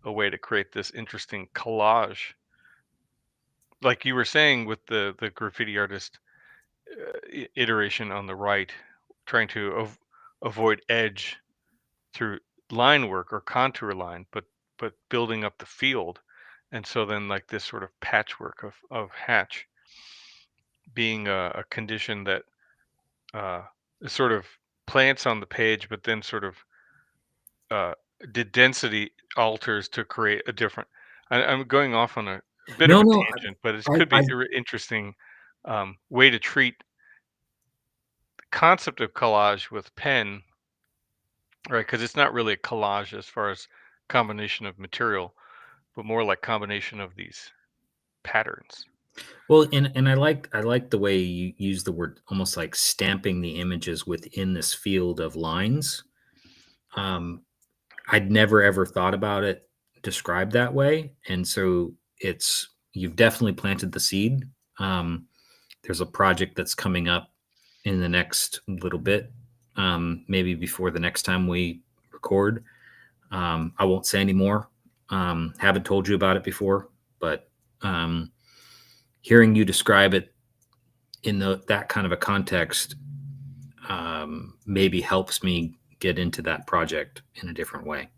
a way to create this interesting collage, like you were saying with the graffiti artist iteration on the right, trying to avoid edge through line work or contour line, but building up the field. And so then like this sort of patchwork of hatch being a condition that uh, sort of plants on the page, but then sort of uh, did density alters to create a different. I'm going off on a bit of No, a no, tangent, but it could I be an interesting way to treat the concept of collage with pen, right? Because it's not really a collage as far as combination of material, but more like combination of these patterns. well, and I like the way you use the word, almost like stamping the images within this field of lines. Um, I'd never ever thought about it described that way, and so it's you've definitely planted the seed. Um, there's a project that's coming up in the next little bit, maybe before the next time we record. I won't say any more. Haven't told you about it before, but um, hearing you describe it in that kind of a context maybe helps me get into that project in a different way.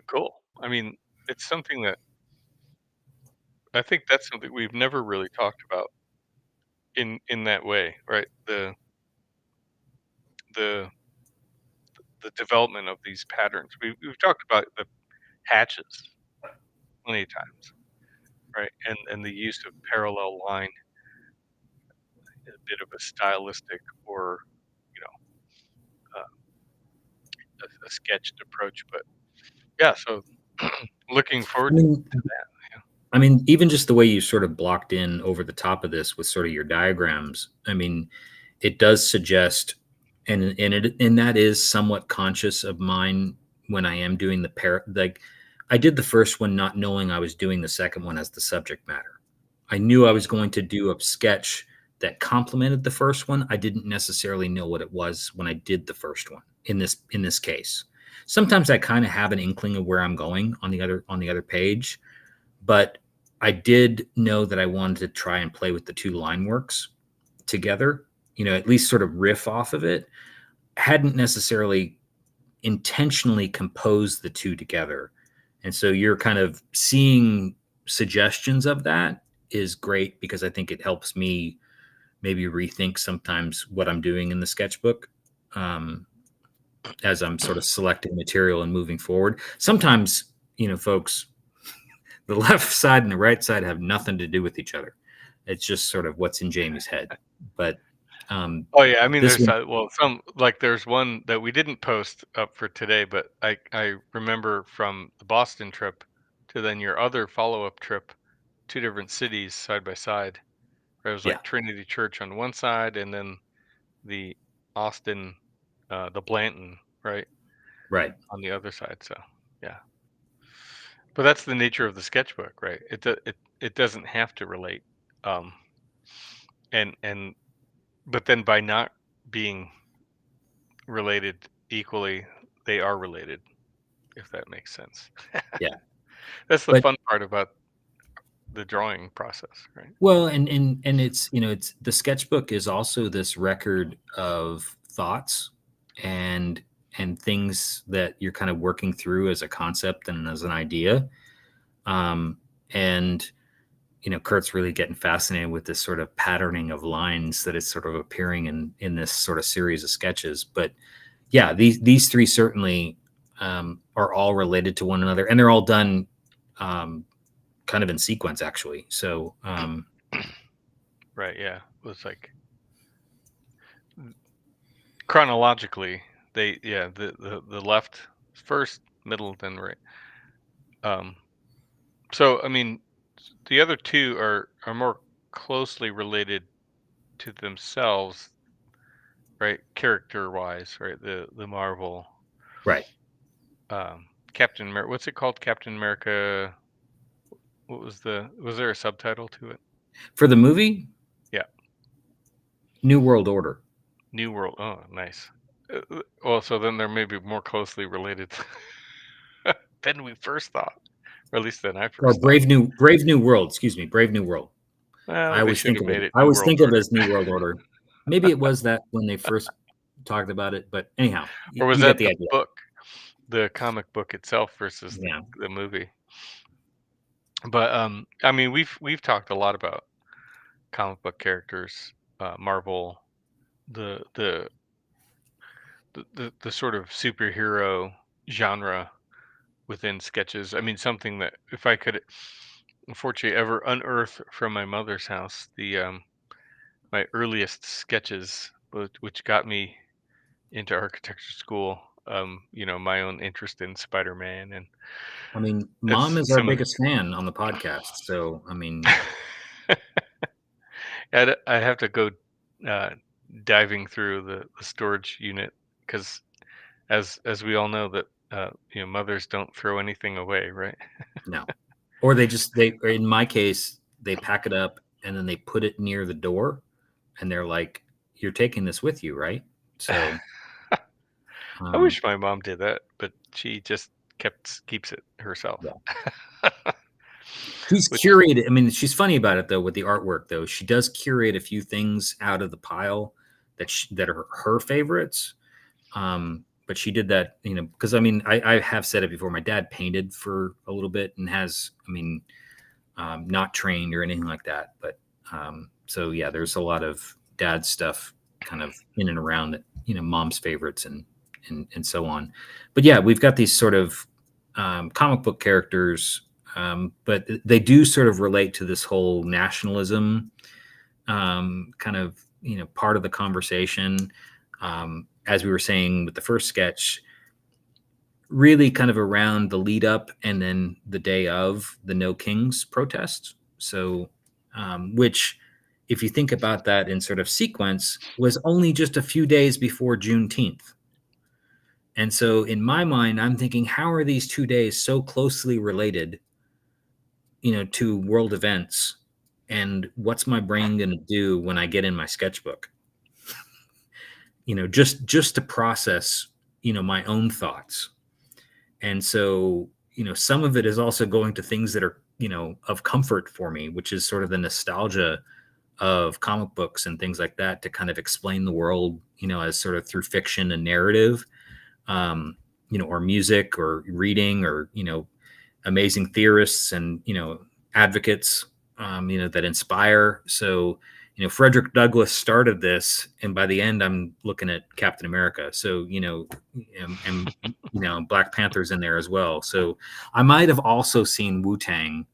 Cool. I mean, it's something that I think that's something we've never really talked about in that way, right? The the development of these patterns. We've talked about the hatches plenty of times, right? And the use of parallel line, a bit of a stylistic or you know a sketched approach. But yeah, so looking I forward mean, to that. Yeah. even just the way you sort of blocked in over the top of this with sort of your diagrams. I mean, it does suggest, and that is somewhat conscious of mine when I am doing like I did the first one not knowing I was doing the second one as the subject matter. I knew I was going to do a sketch that complemented the first one. I didn't necessarily know what it was when I did the first one in this case. Sometimes I kind of have an inkling of where I'm going on the other page, but I did know that I wanted to try and play with the two line works together, at least sort of riff off of it. Hadn't necessarily intentionally composed the two together. And so you're kind of seeing suggestions of that is great because I think it helps me maybe rethink sometimes what I'm doing in the sketchbook as I'm sort of selecting material and moving forward. Sometimes, folks, the left side and the right side have nothing to do with each other. It's just sort of what's in Jamie's head. But Oh yeah, I mean, this there's one, well, some like there's one that we didn't post up for today, but I remember from the Boston trip to then your other follow up trip, two different cities side by side. Where it was yeah, like Trinity Church on one side, and then the Austin, the Blanton, right, right. on the other side. So yeah, but that's the nature of the sketchbook, right? It doesn't have to relate, um, and but then by not being related equally, they are related, if that makes sense. Yeah. That's the But fun part about the drawing process, right? well, and it's the sketchbook is also this record of thoughts and things that you're kind of working through as a concept and as an idea. And Kurt's really getting fascinated with this sort of patterning of lines that is sort of appearing in this sort of series of sketches. But yeah, these three certainly are all related to one another, and they're all done kind of in sequence, actually. So Right, yeah. It was like chronologically, the left first, middle, then right. Um, so I mean, the other two are more closely related to themselves, right? Character wise, right? The Marvel, right. Captain America. What's it called? Captain America. What was there a subtitle to it? For the movie, Yeah, New World Order. New World. Oh, nice. Well, so then they're maybe more closely related than we first thought, or at least than I Or first thought. Brave New World, excuse me, Brave New World. I Well, they always should think have of it. made it I New always World think of it Order. as New World Order. Maybe it was that when they first talked about it, but anyhow, Or was you get that the the idea. book? the comic book itself versus Yeah. the movie. But I mean, we've talked a lot about comic book characters, Marvel, the the the sort of superhero genre within sketches. I mean, something that if I could, unfortunately, ever unearth from my mother's house, the my earliest sketches, which got me into architecture school. My own interest in Spider-Man, and I mean, Mom it's is our some of biggest fan on the podcast, so I mean, I have to go uh, diving through the storage unit because, as we all know, that mothers don't throw anything away, right? no. Or or in my case, they pack it up and then they put it near the door, and they're like, "You're taking this with you, right?" So, I um, wish my mom did that, but she just keeps it herself. yeah. She's Which curated. I mean, she's funny about it though with the artwork though. She does curate a few things out of the pile that are her favorites. But she did that, because I mean, I have said it before. My dad painted for a little bit and has, I mean, not trained or anything like that. But so yeah, there's a lot of dad stuff kind of in and around that, mom's favorites and so on. But yeah, we've got these sort of comic book characters, but they do sort of relate to this whole nationalism kind of part of the conversation. As we were saying with the first sketch, really kind of around the lead up and then the day of the No Kings protest. So, which, if you think about that in sort of sequence, was only just a few days before Juneteenth. And so, in my mind, I'm thinking, how are these 2 days so closely related, to world events? And what's my brain going to do when I get in my sketchbook? Just to process, my own thoughts. And so, some of it is also going to things that are, of comfort for me, which is sort of the nostalgia of comic books and things like that to kind of explain the world, as sort of through fiction and narrative, or music or reading or, amazing theorists and, advocates, that inspire. So, Frederick Douglass started this, and by the end, I'm looking at Captain America. So, and Black Panther's in there as well. So, I might have also seen Wu Tang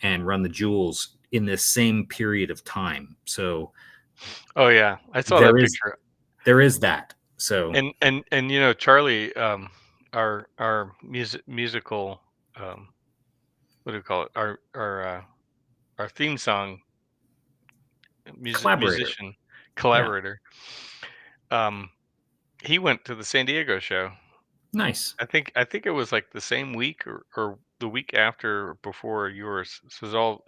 and Run the Jewels in this same period of time. So, oh yeah, I saw there that is picture. there is that. So, And Charlie, our musical, um, what do we call it? Our theme song collaborator, musician yeah, collaborator. Um, he went to the San Diego show. nice. I think it was like the same week or the week after or before yours. So it was all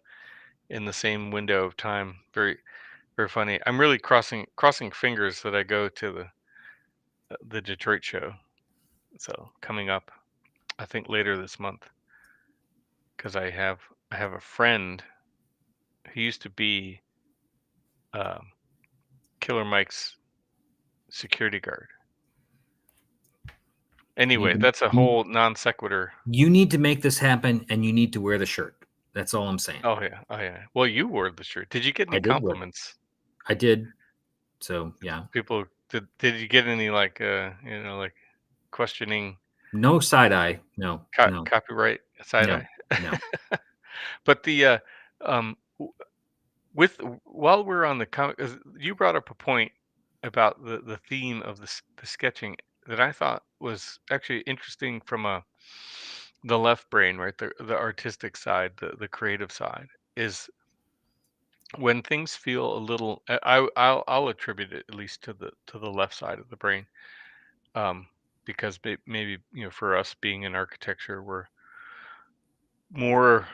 in the same window of time. Very very funny. I'm really crossing fingers that I go to the Detroit show. So coming up, I think later this month, because I have a friend who used to be um, Killer Mike's security guard. Anyway, You, that's a you whole non sequitur. you need to make this happen, and you need to wear the shirt. That's all I'm saying. Oh yeah, oh yeah. Well, you wore the shirt. Did you get any I did wear. compliments? I did. So yeah, People did you get any like like questioning no side eye. No, no, copyright side no, eye? no. But um with while we're on the comic, 'cause you brought up a point about the theme of the sketching that I thought was actually interesting from the left brain, right? The artistic side, the creative side is when things feel a little. I'll attribute it at least to the left side of the brain, um, because maybe for us being in architecture, we're more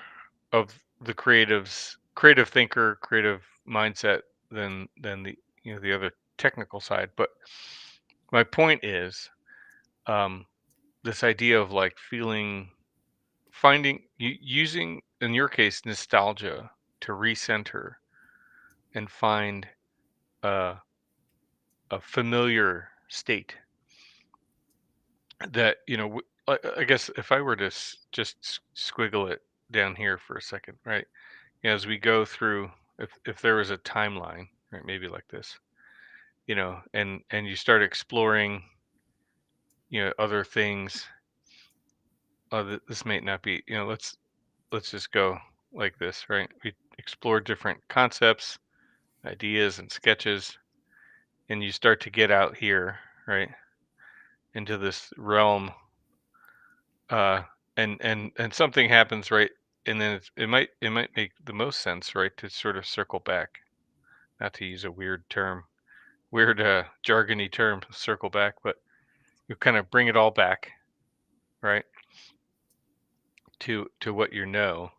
of the creative thinker, creative mindset than the other technical side. But my point is, um, this idea of like using in your case nostalgia to recenter and find a, a familiar state that I guess if I were to just squiggle it down here for a second, right? As we go through, if there was a timeline, right, maybe like this, and you start exploring, other things. This may not be, let's just go like this, right? We explore different concepts, ideas, and sketches, and you start to get out here, right, into this realm, and something happens, right, and then it might make the most sense, right, to sort of circle back, not to use a weird term, weird jargony term, circle back, but you kind of bring it all back, right, to what you know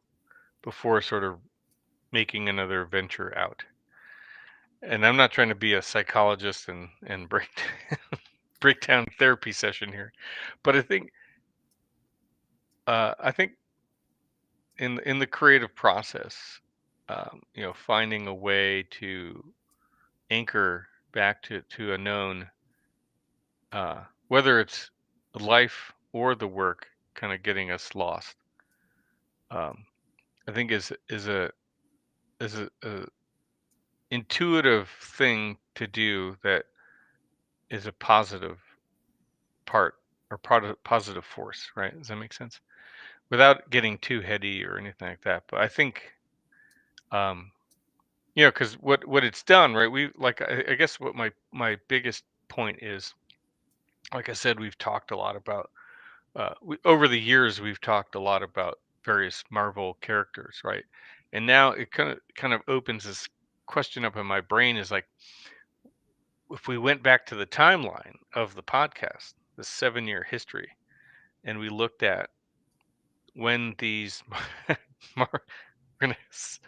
before sort of making another venture out. And I'm not trying to be a psychologist and break down therapy session here, but I think in the creative process, finding a way to anchor back to a known, whether it's life or the work, kind of getting us lost. Um, I think is a intuitive thing to do that is a positive part or positive force, right? Does that make sense? Without getting too heady or anything like that. But I think, um, because what it's done, right? We like I guess what my biggest point is, like I said, we've talked a lot about over the years we've talked a lot about various Marvel characters, right? And now it kind of opens this question up in my brain is like, if we went back to the timeline of the podcast, the 7-year history, and we looked at when these we're gonna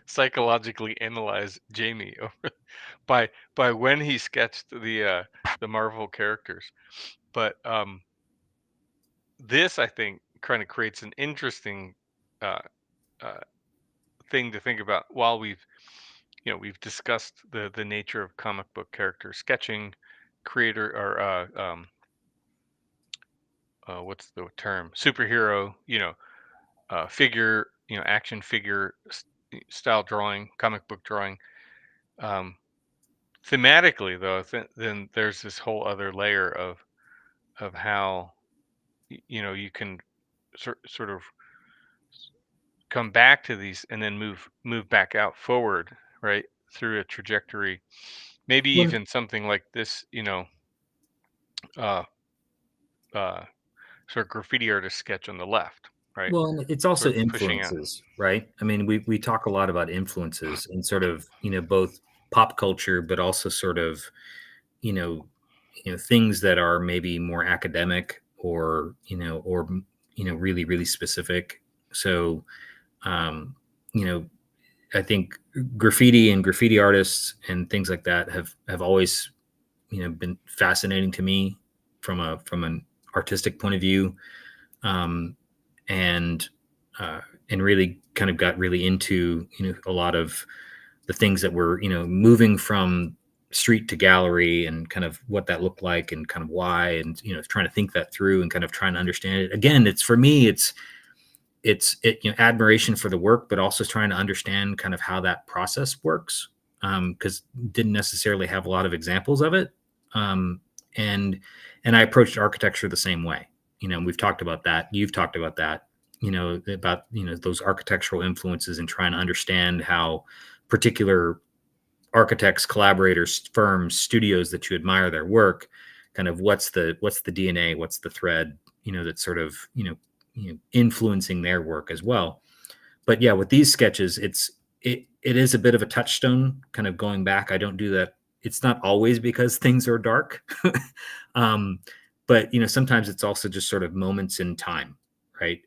psychologically analyze Jamie over by when he sketched the Marvel characters. But this, I think, kind of creates an interesting uh, uh, thing to think about while we've discussed the nature of comic book character sketching, creator or what's the term, superhero, figure, action figure style drawing, comic book drawing. Um, Thematically, though, then there's this whole other layer of how you can sort of come back to these and then move back out forward, right, through a trajectory, maybe Well, even something like this, uh, uh, sort of graffiti artist sketch on the left, right, well, and it's also sort of pushing out. influences, right? I mean, we talk a lot about influences and sort of, both pop culture, but also sort of, you know, things that are maybe more academic or really, really specific. So, um, you know, I think graffiti and graffiti artists and things like that have always, been fascinating to me from an artistic point of view. Um, and and really kind of got really into a lot of the things that were moving from street to gallery and kind of what that looked like and kind of why, and trying to think that through and kind of trying to understand it. Again, it's for me, admiration for the work, but also trying to understand kind of how that process works, because didn't necessarily have a lot of examples of it. um, and and I approached architecture the same way. We've talked about that, you've talked about that, about those architectural influences and trying to understand how particular architects, collaborators, firms, studios that you admire their work, kind of what's the DNA, what's the thread, that's sort of influencing their work as well. But yeah, with these sketches, it is a bit of a touchstone, kind of going back. I don't do that. It's not always because things are dark, um, but sometimes it's also just sort of moments in time, right?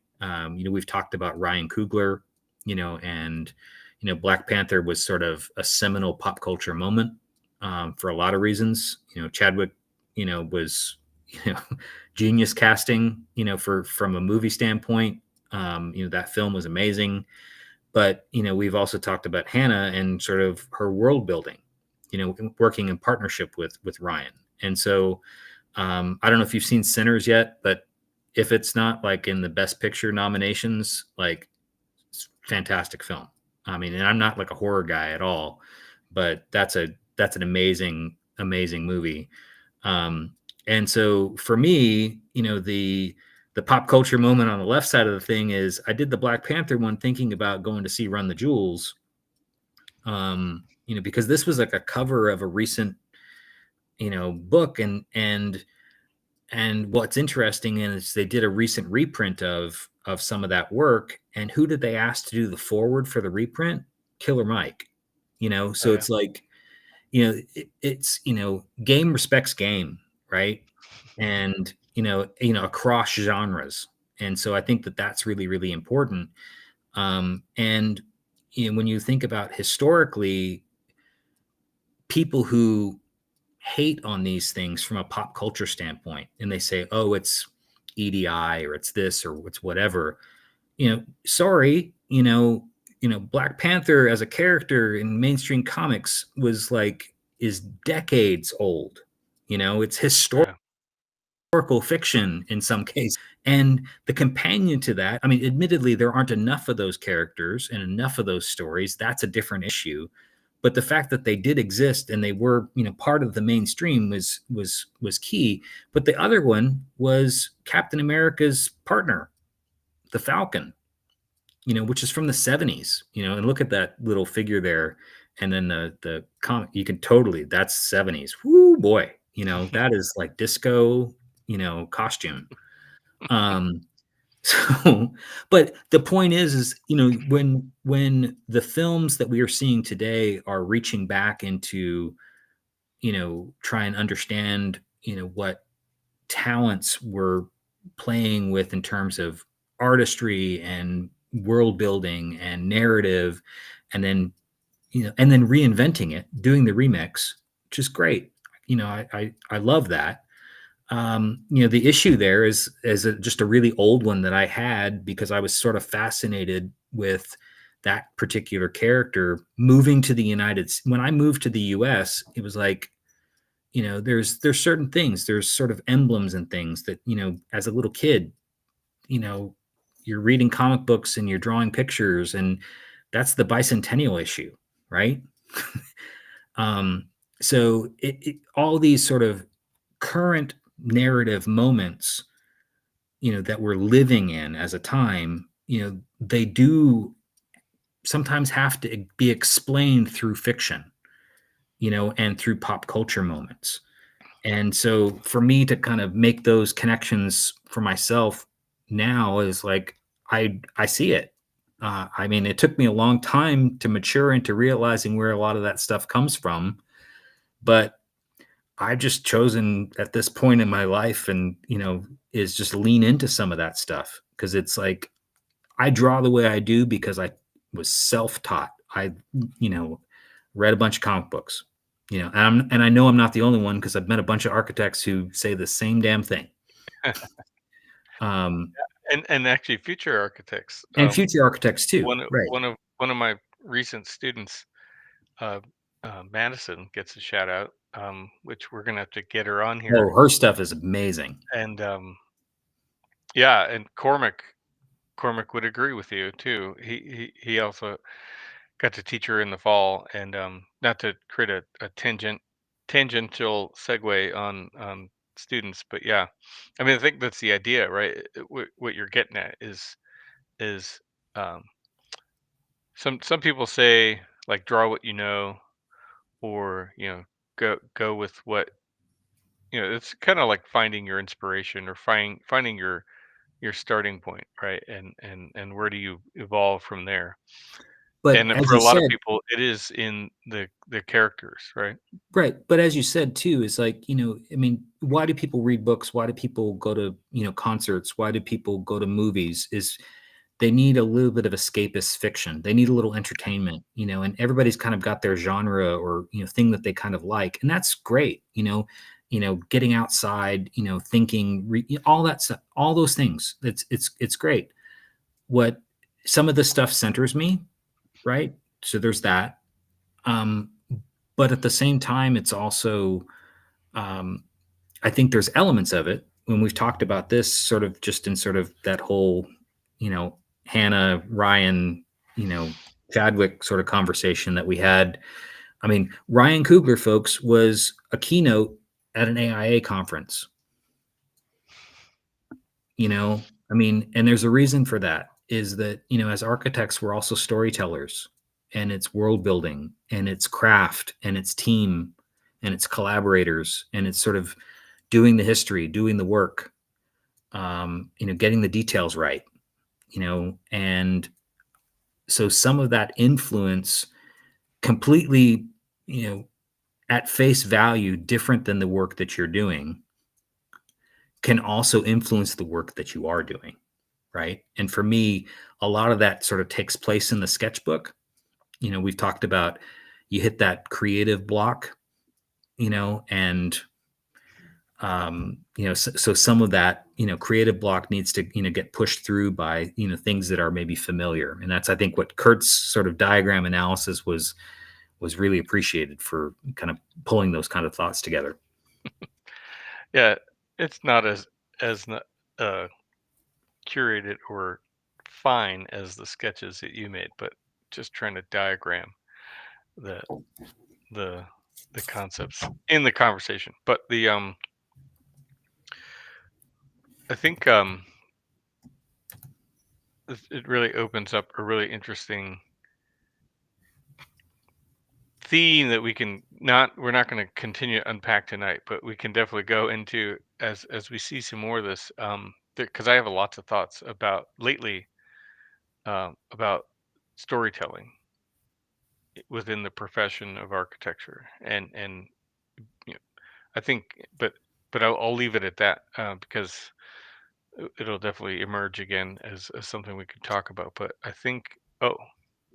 We've talked about Ryan Coogler, and Black Panther was sort of a seminal pop culture moment, for a lot of reasons. Chadwick, was you know genius casting, from a movie standpoint. That film was amazing. But we've also talked about Hannah and sort of her world building, working in partnership with Ryan. And so I don't know if you've seen Sinners yet, but if it's not like in the best picture nominations, like fantastic film. I mean, and I'm not like a horror guy at all, but that's an amazing movie. Um, and so for me, the pop culture moment on the left side of the thing is I did the Black Panther one thinking about going to see Run the Jewels. Because this was like a cover of a recent, book, and what's interesting is they did a recent reprint of some of that work. And who did they ask to do the forward for the reprint? Killer Mike. Oh So yeah. it's like, it's game respects game, right? And across genres. And so I think that that's really really important. And when you think about historically, people who hate on these things from a pop culture standpoint, and they say, oh, it's EDI or it's this or it's whatever, sorry, Black Panther as a character in mainstream comics is decades old. It's Yeah. historical fiction in some cases. And the companion to that, I mean, admittedly, there aren't enough of those characters and enough of those stories. That's a different issue. But the fact that they did exist and they were, part of the mainstream was key. But the other one was Captain America's partner, the Falcon, which is from the 70s, and look at that little figure there. And then the comic, you can totally, that's 70s. Whoo boy, that is like disco, costume. Um, so, but the point is, when the films that we are seeing today are reaching back into, try and understand, what talents were playing with in terms of artistry and world building and narrative, and then reinventing it, doing the remix, which is great. I love that. The issue there is just a really old one that I had because I was sort of fascinated with that particular character moving to the when I moved to the US, it was like, there's certain things, there's sort of emblems and things that, as a little kid, you know, you're reading comic books and you're drawing pictures, and that's the bicentennial issue, right? um, so all these sort of current narrative moments, that we're living in as a time, they do sometimes have to be explained through fiction, and through pop culture moments. And so for me to kind of make those connections for myself now is like, I see it. I mean, it took me a long time to mature into realizing where a lot of that stuff comes from, but I've just chosen at this point in my life, and is just lean into some of that stuff, because it's like I draw the way I do because I was self-taught. I, you know, read a bunch of comic books, and I know I'm not the only one because I've met a bunch of architects who say the same damn thing. Um, And actually future architects. and future architects too, One of right? one of my recent students, uh, Madison gets a shout out, which we're gonna have to get her on Oh, here. her stuff is amazing. And yeah, and Cormac would agree with you too. He also got to teach her in the fall, and not to create a tangential segue on students, but yeah, I mean I think that's the idea, right? What you're getting at is um, some people say like draw what you know, or go with what it's kind of like finding your inspiration, or finding your starting point, right? And where do you evolve from there? But And then as for you a lot of said, people, it is in the characters, right? right. But as you said too, it's like, I mean, why do people read books? Why do people go to, concerts? Why do people go to movies? Is they need a little bit of escapist fiction. They need a little entertainment, and everybody's kind of got their genre or, thing that they kind of like. And that's great, getting outside, thinking, all that stuff, all those things. It's great. What some of the stuff centers me, right? So there's that. Um, but at the same time, it's also, um, I think there's elements of it when we've talked about this sort of just in sort of that whole, Hannah, Ryan, Chadwick sort of conversation that we had. I mean, Ryan Coogler, folks, was a keynote at an AIA conference. I mean, and there's a reason for that, is that, as architects, we're also storytellers, and it's world building, and it's craft, and it's team, and it's collaborators, and it's sort of doing the history, doing the work, getting the details right, and so some of that influence completely, at face value, different than the work that you're doing, can also influence the work that you are doing. Right. And for me, a lot of that sort of takes place in the sketchbook. We've talked about, you hit that creative block, and so some of that, creative block needs to, get pushed through by, things that are maybe familiar. And that's, I think, what Kurt's sort of diagram analysis was really appreciated for kind of pulling those kind of thoughts together. Yeah, it's not as curated or fine as the sketches that you made, but just trying to diagram the the concepts in the conversation. But I think it really opens up a really interesting theme that we're not going to continue to unpack tonight, but we can definitely go into as we see some more of this, because I have lots of thoughts about lately, about storytelling within the profession of architecture, and you know, I think, but I'll leave it at that, because it'll definitely emerge again as something we could talk about. But I think, oh,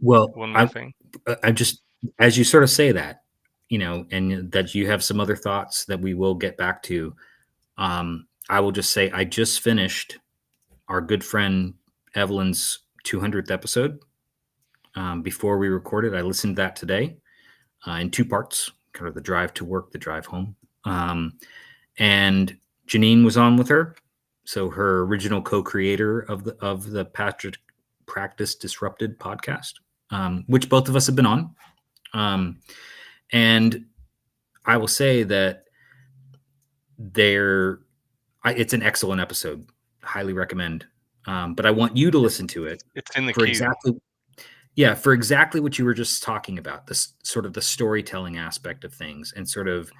Well, one more thing. I just, as you sort of say that, and that you have some other thoughts that we will get back to. I will just say, I just finished our good friend Evelyn's 200th episode. Before we recorded, I listened to that today in two parts, kind of the drive to work, the drive home. And Janine was on with her. So her original co-creator of the Practice Disrupted podcast, which both of us have been on. And I will say that it's an excellent episode. Highly recommend. But I want you to listen to it. It's in the for queue. for exactly what you were just talking about, this sort of the storytelling aspect of things, and sort of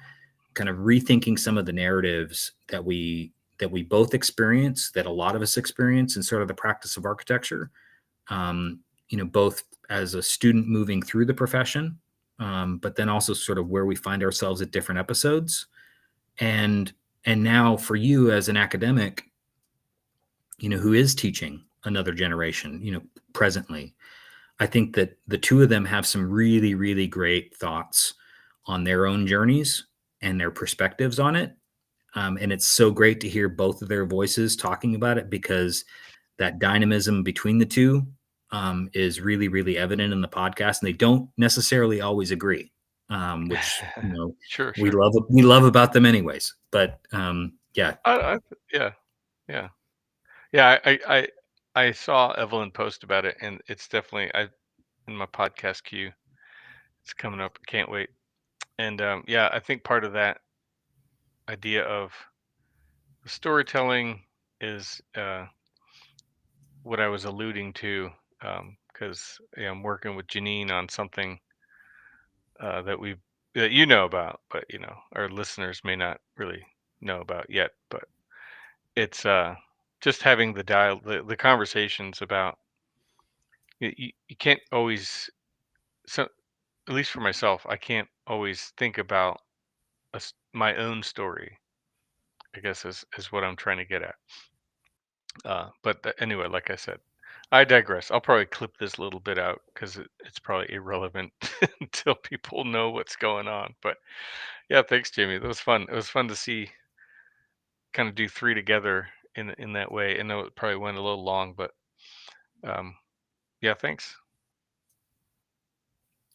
kind of rethinking some of the narratives that we both experience, that a lot of us experience in sort of the practice of architecture, both as a student moving through the profession, but then also sort of where we find ourselves at different episodes. And now for you as an academic, who is teaching another generation, presently, I think that the two of them have some really, really great thoughts on their own journeys and their perspectives on it. And it's so great to hear both of their voices talking about it, because that dynamism between the two is really, really evident in the podcast. And they don't necessarily always agree, which, Sure. we love about them anyways. But yeah. Yeah, yeah, yeah. I saw Evelyn post about it, and it's definitely in my podcast queue. It's coming up. Can't wait. And yeah, I think part of that idea of storytelling is what I was alluding to, because I'm working with Janine on something that you know about, but our listeners may not really know about yet. But it's just having the conversations about, you can't always, so at least for myself, I can't always think about my own story, I guess, is what I'm trying to get at. But anyway, like I said, I digress. I'll probably clip this little bit out because it's probably irrelevant until people know what's going on. But yeah, thanks, Jamie. That was fun. It was fun to see, kind of do three together in that way. I know it probably went a little long, but yeah, thanks.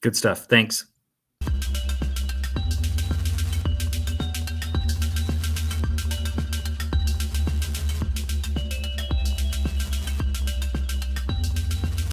Good stuff. Thanks.